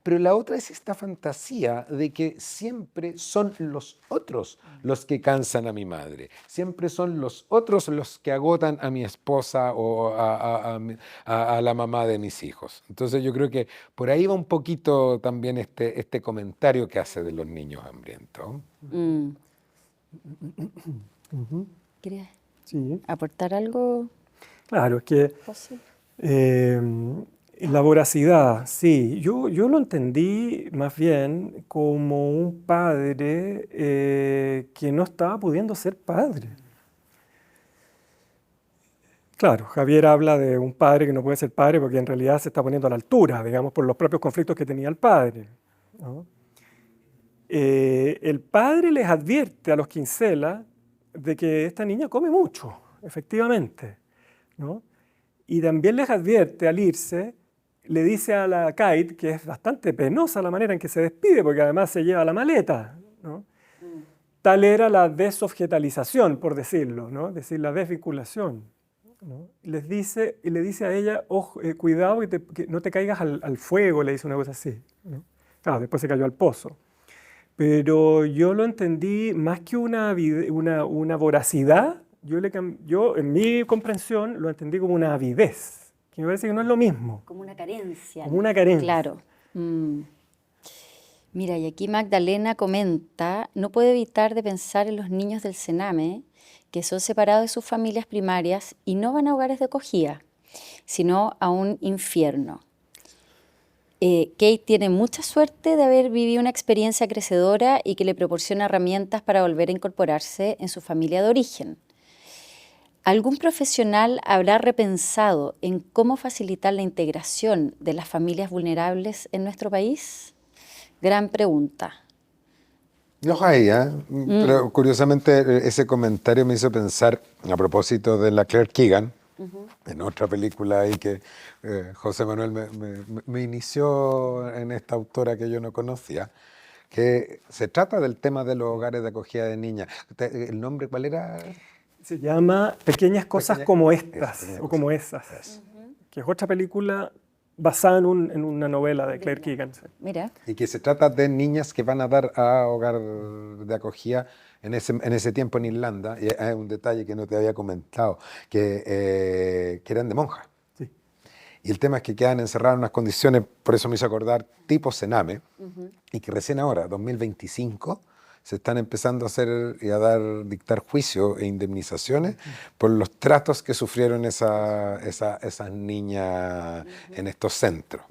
pero la otra es esta fantasía de que siempre son los otros los que cansan a mi madre. Siempre son los otros los que agotan a mi esposa o a la mamá de mis hijos. Entonces, yo creo que por ahí va un poquito también este comentario que hace de los niños hambrientos. ¿Quieres Sí. aportar algo, Claro, es que José? La voracidad, sí. Yo lo entendí más bien como un padre que no estaba pudiendo ser padre. Claro, Javier habla de un padre que no puede ser padre porque en realidad se está poniendo a la altura, digamos, por los propios conflictos que tenía el padre, ¿no? El padre les advierte a los Kinsella de que esta niña come mucho, efectivamente, ¿no? Y también les advierte al irse, le dice a la Kate que es bastante penosa la manera en que se despide, porque además se lleva la maleta, ¿no? Tal era la desobjetalización, por decirlo, ¿no? Es decir, la desvinculación, ¿no? Y le dice a ella, ojo, cuidado que no te caigas al fuego, le dice una cosa así, ¿no? Claro, después se cayó al pozo. Pero yo lo entendí más que una voracidad, yo en mi comprensión lo entendí como una avidez, que me parece que no es lo mismo. Como una carencia. Como una carencia. Claro. Mira, y aquí Magdalena comenta, no puede evitar de pensar en los niños del Sename, que son separados de sus familias primarias y no van a hogares de acogida, sino a un infierno. Kate tiene mucha suerte de haber vivido una experiencia crecedora y que le proporciona herramientas para volver a incorporarse en su familia de origen. ¿Algún profesional habrá repensado en cómo facilitar la integración de las familias vulnerables en nuestro país? Gran pregunta. Los hay, ¿eh? Pero curiosamente ese comentario me hizo pensar, a propósito de la Claire Keegan, en otra película ahí que José Manuel me inició en esta autora que yo no conocía, que se trata del tema de los hogares de acogida de niñas. ¿El nombre cuál era? Se llama Pequeñas cosas como estas, Pequeñas o como esas, que es otra película basada en una novela de Claire Keegan. Sí. Mira. Y que se trata de niñas que van a dar a hogar de acogida en ese tiempo en Irlanda. Y hay un detalle que no te había comentado, que eran de monjas. Sí. Y el tema es que quedan encerradas en unas condiciones, por eso me hizo acordar, tipo Sename, y que recién ahora, 2025, se están empezando a hacer y a dictar juicio e indemnizaciones por los tratos que sufrieron esas niñas en estos centros.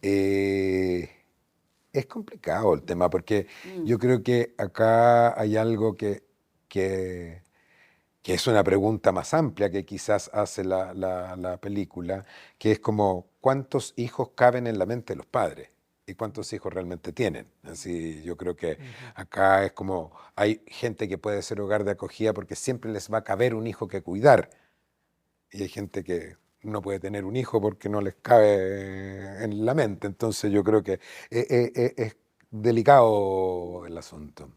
Es complicado el tema porque yo creo que acá hay algo que es una pregunta más amplia que quizás hace la película, que es como ¿cuántos hijos caben en la mente de los padres? ¿Y cuántos hijos realmente tienen? Así, yo creo que acá es como, hay gente que puede ser hogar de acogida porque siempre les va a caber un hijo que cuidar. Y hay gente que no puede tener un hijo porque no les cabe en la mente. Entonces yo creo que es delicado el asunto.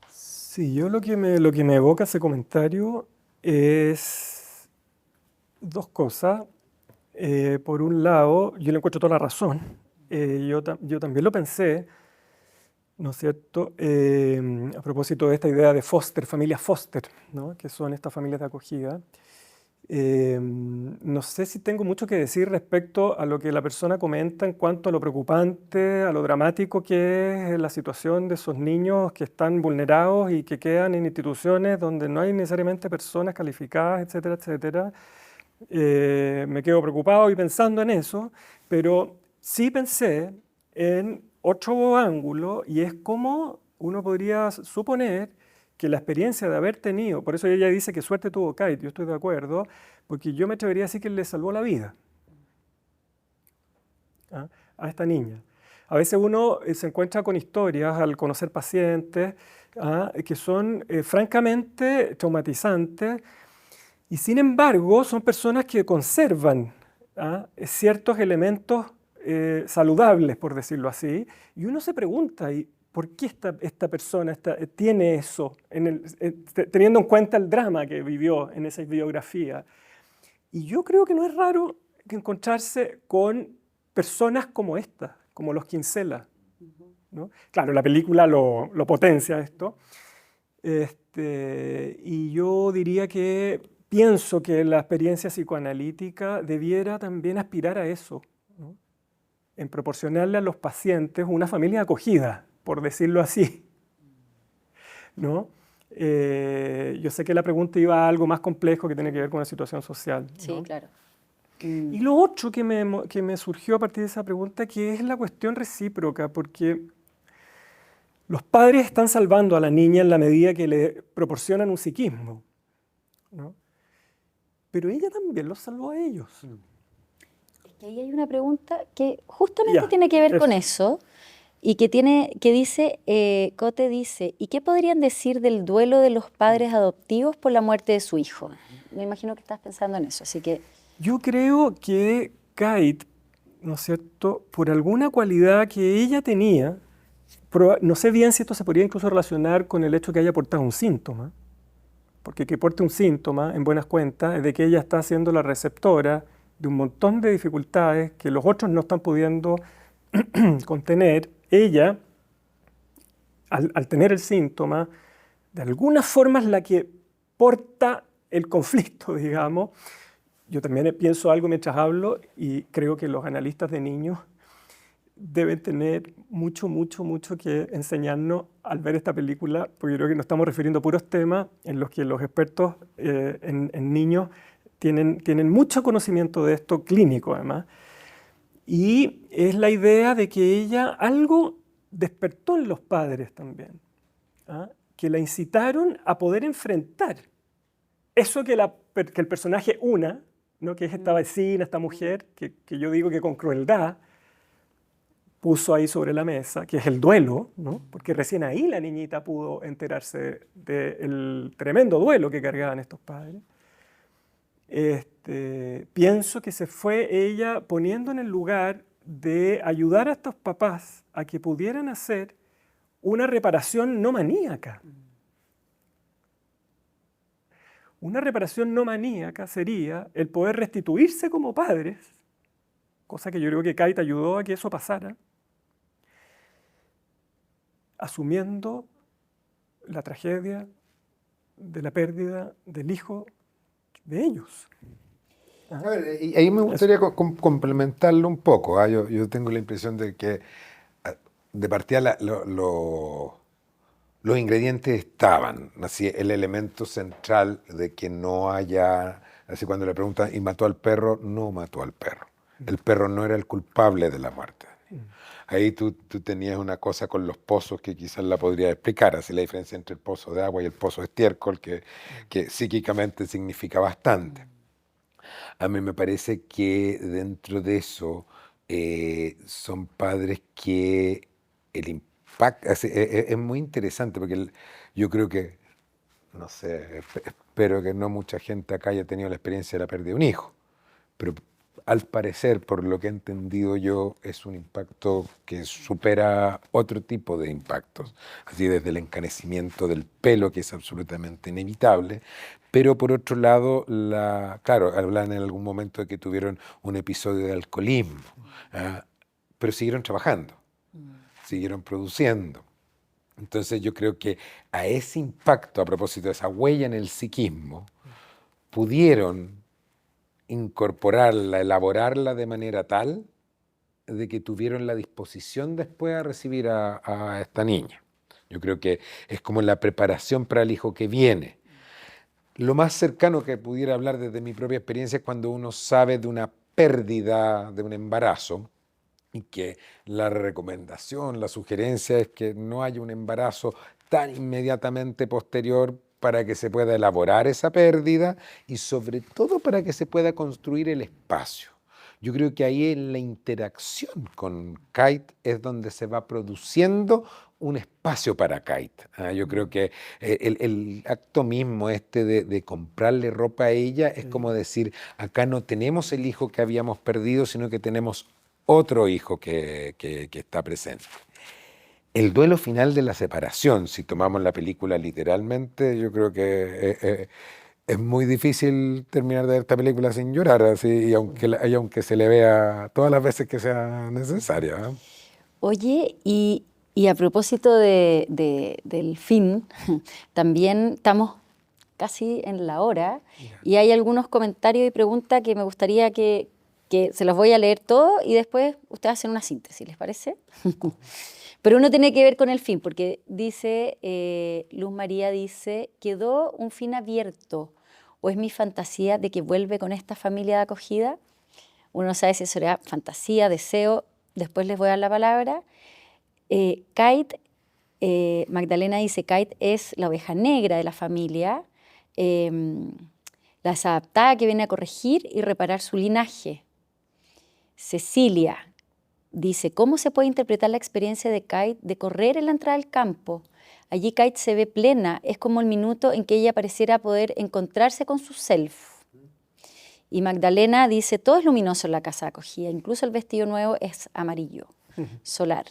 Sí, yo lo que me evoca ese comentario es dos cosas. Por un lado, yo le encuentro toda la razón. Yo también lo pensé, ¿no es cierto? A propósito de esta idea de foster, familias foster, ¿no? Que son estas familias de acogida. No sé si tengo mucho que decir respecto a lo que la persona comenta en cuanto a lo preocupante, a lo dramático que es la situación de esos niños que están vulnerados y que quedan en instituciones donde no hay necesariamente personas calificadas, etcétera, etcétera. Me quedo preocupado y pensando en eso, pero sí pensé en otro ángulo y es como uno podría suponer que la experiencia de haber tenido, por eso ella dice que suerte tuvo Kate, yo estoy de acuerdo, porque yo me atrevería a decir que le salvó la vida a esta niña. A veces uno se encuentra con historias al conocer pacientes que son francamente traumatizantes. Y sin embargo, son personas que conservan ciertos elementos saludables, por decirlo así, y uno se pregunta, ¿y por qué esta persona tiene eso, teniendo en cuenta el drama que vivió en esa biografía? Y yo creo que no es raro que encontrarse con personas como esta, como los Kinsella, ¿no? Claro, la película lo potencia esto, y yo diría que pienso que la experiencia psicoanalítica debiera también aspirar a eso, ¿no? En proporcionarle a los pacientes una familia acogida, por decirlo así, ¿no? Yo sé que la pregunta iba a algo más complejo que tiene que ver con la situación social, ¿no? Sí, claro. Y lo otro que me surgió a partir de esa pregunta, que es la cuestión recíproca, porque los padres están salvando a la niña en la medida que le proporcionan un psiquismo, ¿no? Pero ella también los salvó a ellos. Es que ahí hay una pregunta que justamente Ya, tiene que ver con eso. eso y que dice, Cote dice, ¿y qué podrían decir del duelo de los padres adoptivos por la muerte de su hijo? Me imagino que estás pensando en eso, así que... Yo creo que Kate, ¿no es cierto?, por alguna cualidad que ella tenía, no sé bien si esto se podría incluso relacionar con el hecho que haya portado un síntoma, porque que porte un síntoma, en buenas cuentas, es de que ella está siendo la receptora de un montón de dificultades que los otros no están pudiendo contener. Ella, al tener el síntoma, de alguna forma es la que porta el conflicto, digamos. Yo también pienso algo mientras hablo y creo que los analistas de niños deben tener mucho que enseñarnos al ver esta película, porque yo creo que nos estamos refiriendo a puros temas en los que los expertos en niños tienen mucho conocimiento de esto, clínico además, y es la idea de que ella algo despertó en los padres también, ¿ah? Que la incitaron a poder enfrentar eso que el personaje Una, ¿no?, que es esta vecina, esta mujer, que yo digo que con crueldad puso ahí sobre la mesa, que es el duelo, ¿no? Porque recién ahí la niñita pudo enterarse del tremendo duelo que cargaban estos padres. Pienso que se fue ella poniendo en el lugar de ayudar a estos papás a que pudieran hacer una reparación no maníaca. Una reparación no maníaca sería el poder restituirse como padres, cosa que yo creo que Kate ayudó a que eso pasara, asumiendo la tragedia de la pérdida del hijo de ellos. A ver, y ahí me gustaría complementarlo un poco. Yo tengo la impresión de que de partida los ingredientes estaban, así, el elemento central de que no haya, así cuando le preguntan, ¿y mató al perro? No mató al perro. El perro no era el culpable de la muerte. Ahí tú tenías una cosa con los pozos que quizás la podría explicar, así la diferencia entre el pozo de agua y el pozo de estiércol, que psíquicamente significa bastante. A mí me parece que dentro de eso son padres que el impacto es muy interesante, porque yo creo que, no sé, espero que no mucha gente acá haya tenido la experiencia de la pérdida de un hijo, pero al parecer, por lo que he entendido yo, es un impacto que supera otro tipo de impactos, así desde el encanecimiento del pelo, que es absolutamente inevitable, pero por otro lado, claro, hablan en algún momento de que tuvieron un episodio de alcoholismo, pero siguieron trabajando, siguieron produciendo. Entonces yo creo que a ese impacto, a propósito de esa huella en el psiquismo, pudieron incorporarla, elaborarla de manera tal de que tuvieron la disposición después a recibir a esta niña. Yo creo que es como la preparación para el hijo que viene. Lo más cercano que pudiera hablar desde mi propia experiencia es cuando uno sabe de una pérdida de un embarazo y que la recomendación, la sugerencia es que no haya un embarazo tan inmediatamente posterior para que se pueda elaborar esa pérdida y sobre todo para que se pueda construir el espacio. Yo creo que ahí en la interacción con Kate es donde se va produciendo un espacio para Kate. Yo creo que el acto mismo de comprarle ropa a ella es como decir, acá no tenemos el hijo que habíamos perdido, sino que tenemos otro hijo que está presente. El duelo final de la separación, si tomamos la película literalmente, yo creo que es muy difícil terminar de ver esta película sin llorar, así, y aunque se le vea todas las veces que sea necesaria. Oye, y a propósito del fin, también estamos casi en la hora, y hay algunos comentarios y preguntas que me gustaría que se los voy a leer todos y después ustedes hacen una síntesis, ¿les parece? Pero uno tiene que ver con el fin, porque dice, Luz María dice, ¿quedó un fin abierto o es mi fantasía de que vuelve con esta familia de acogida? uno no sabe si eso era fantasía, deseo, después les voy a dar la palabra. Kate, Magdalena dice, Kate es la oveja negra de la familia, la desadaptada que viene a corregir y reparar su linaje. Cecilia dice, ¿cómo se puede interpretar la experiencia de Kate de correr en la entrada al campo? Allí Kate se ve plena, es como el minuto en que ella pareciera poder encontrarse con su self. Y Magdalena dice, todo es luminoso en la casa de acogida, incluso el vestido nuevo es amarillo, solar.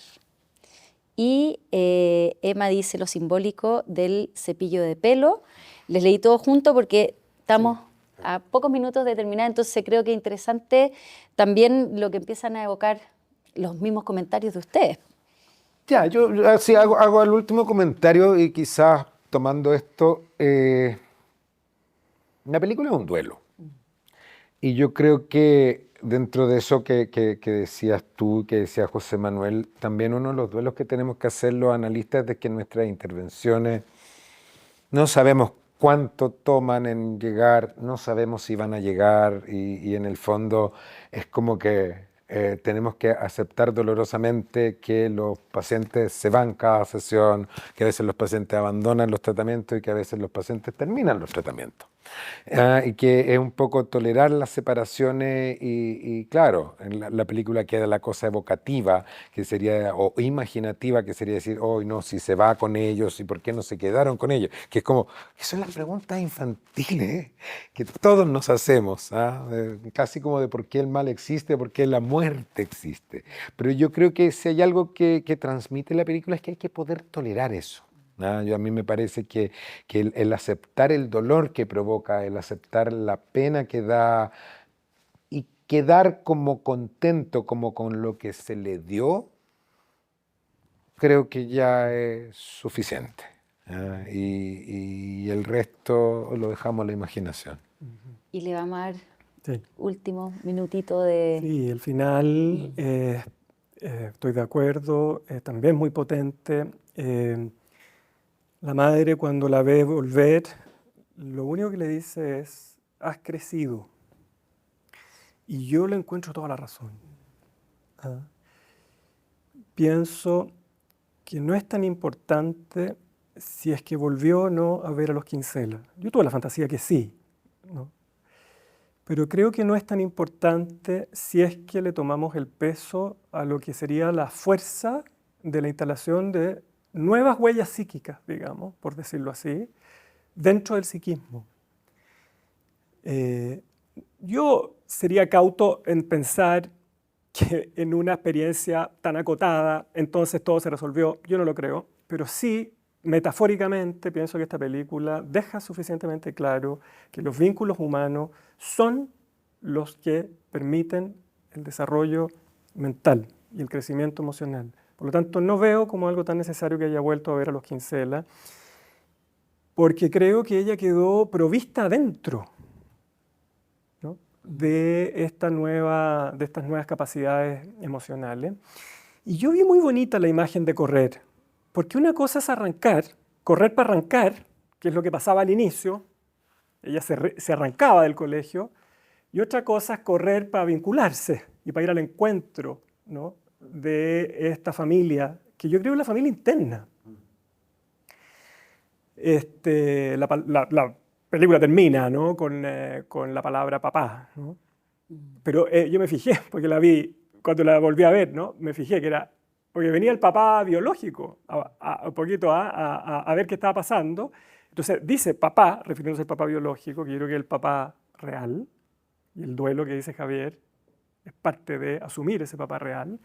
Y Emma dice lo simbólico del cepillo de pelo. Les leí todo junto porque estamos a pocos minutos de terminar, entonces creo que es interesante también lo que empiezan a evocar los mismos comentarios de ustedes. Ya, yo así hago el último comentario y quizás tomando esto, la película es un duelo. Y yo creo que dentro de eso que decías tú, que decía José Manuel, también uno de los duelos que tenemos que hacer los analistas es de que nuestras intervenciones no sabemos cuánto toman en llegar, no sabemos si van a llegar y en el fondo es como que tenemos que aceptar dolorosamente que los pacientes se van cada sesión, que a veces los pacientes abandonan los tratamientos y que a veces los pacientes terminan los tratamientos. Y que es un poco tolerar las separaciones y claro, en la película queda la cosa evocativa, que sería, o imaginativa, que sería decir, oh, no, si se va con ellos y por qué no se quedaron con ellos, que es como, que son las preguntas infantiles que todos nos hacemos, casi como de por qué el mal existe, por qué la muerte existe. Pero yo creo que si hay algo que transmite la película es que hay que poder tolerar eso. A mí me parece que el aceptar el dolor que provoca, el aceptar la pena que da y quedar como contento como con lo que se le dio, creo que ya es suficiente. Y el resto lo dejamos a la imaginación. Y le vamos a dar último minutito de... Sí, el final, estoy de acuerdo, también muy potente. La madre, cuando la ve volver, lo único que le dice es, has crecido. Y yo le encuentro toda la razón. Pienso que no es tan importante si es que volvió o no a ver a los Kinsella. Yo tuve la fantasía que sí, ¿no? Pero creo que no es tan importante si es que le tomamos el peso a lo que sería la fuerza de la instalación de nuevas huellas psíquicas, digamos, por decirlo así, dentro del psiquismo. Yo sería cauto en pensar que en una experiencia tan acotada, entonces todo se resolvió. Yo no lo creo, pero sí, metafóricamente, pienso que esta película deja suficientemente claro que los vínculos humanos son los que permiten el desarrollo mental y el crecimiento emocional. Por lo tanto, no veo como algo tan necesario que haya vuelto a ver a los Kinsella, porque creo que ella quedó provista adentro, ¿no?, de estas nuevas capacidades emocionales. Y yo vi muy bonita la imagen de correr, porque una cosa es arrancar, correr para arrancar, que es lo que pasaba al inicio, ella se arrancaba del colegio, y otra cosa es correr para vincularse y para ir al encuentro, ¿no?, de esta familia, que yo creo es la familia interna. La película termina, ¿no?, con la palabra papá, ¿no? Pero yo me fijé, porque la vi, cuando la volví a ver, ¿no?, me fijé que era, porque venía el papá biológico un poquito a ver qué estaba pasando. Entonces dice papá, refiriéndose al papá biológico, que yo creo que es el papá real, y el duelo que dice Javier es parte de asumir ese papá real.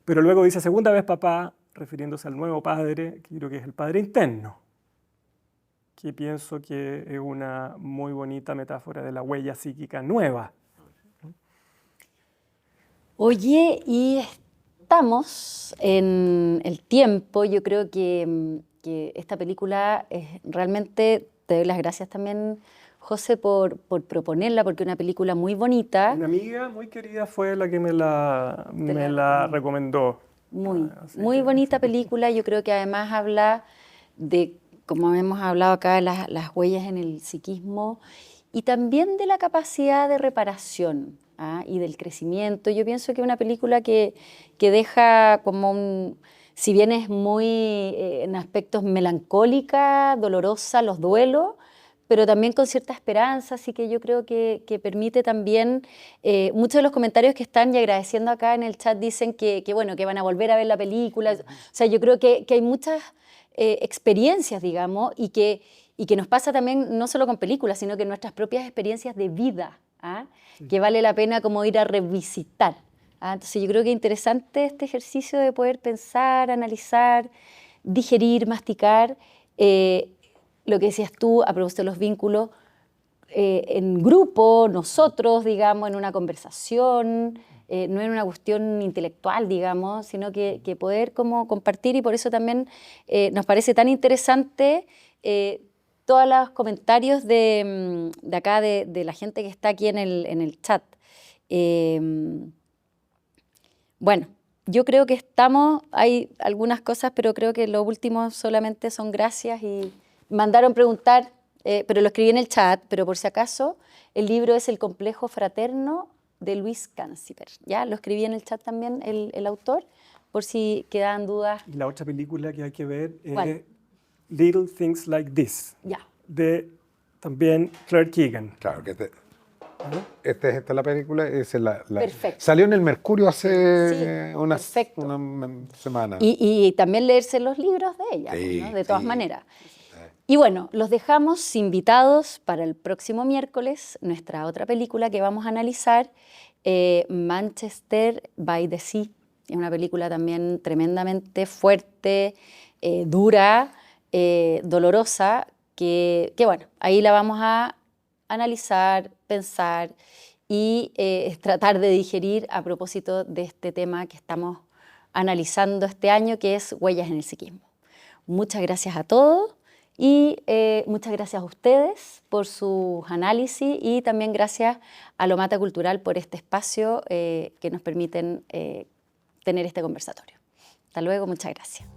Pero luego dice segunda vez papá, refiriéndose al nuevo padre, que creo que es el padre interno, que pienso que es una muy bonita metáfora de la huella psíquica nueva. Oye, y estamos en el tiempo. Yo creo que esta película realmente, te doy las gracias también, José, por proponerla, porque es una película muy bonita. Una amiga muy querida fue la que me la recomendó. Muy bonita película. Yo creo que además habla de, como hemos hablado acá, las huellas en el psiquismo y también de la capacidad de reparación. y del crecimiento. Yo pienso que es una película que deja como si bien es muy en aspectos melancólica, dolorosa, los duelos, pero también con cierta esperanza, así que yo creo que permite también, muchos de los comentarios que están y agradeciendo acá en el chat dicen que bueno, que van a volver a ver la película. O sea, yo creo que hay muchas experiencias, digamos, y que nos pasa también no solo con películas, sino que nuestras propias experiencias de vida, que vale la pena como ir a revisitar. Entonces yo creo que es interesante este ejercicio de poder pensar, analizar, digerir, masticar, lo que decías tú a propósito de los vínculos en grupo, nosotros, digamos, en una conversación, no en una cuestión intelectual, digamos, sino que poder como compartir, y por eso también nos parece tan interesante todos los comentarios de acá, de la gente que está aquí en el chat. Bueno, yo creo que hay algunas cosas, pero creo que lo último solamente son gracias, y mandaron preguntar, pero lo escribí en el chat, pero por si acaso, el libro es El complejo fraterno de Luis Canciper. ¿Ya? Lo escribí en el chat también el autor, por si quedan dudas. Y la otra película que hay que ver ¿Cuál? es Little Things Like This, Ya. de también Claire Keegan. Claro, que esta es la película. Perfecto. Salió en el Mercurio hace una perfecto. semana. Y también leerse los libros de ella, Sí, ¿no? De todas sí. maneras. Y bueno, los dejamos invitados para el próximo miércoles, nuestra otra película que vamos a analizar, Manchester by the Sea. Es una película también tremendamente fuerte, dura, dolorosa, que bueno, ahí la vamos a analizar, pensar y tratar de digerir a propósito de este tema que estamos analizando este año, que es Huellas en el psiquismo. Muchas gracias a todos. Y muchas gracias a ustedes por sus análisis, y también gracias a Lomata Cultural por este espacio que nos permiten tener este conversatorio. Hasta luego, muchas gracias.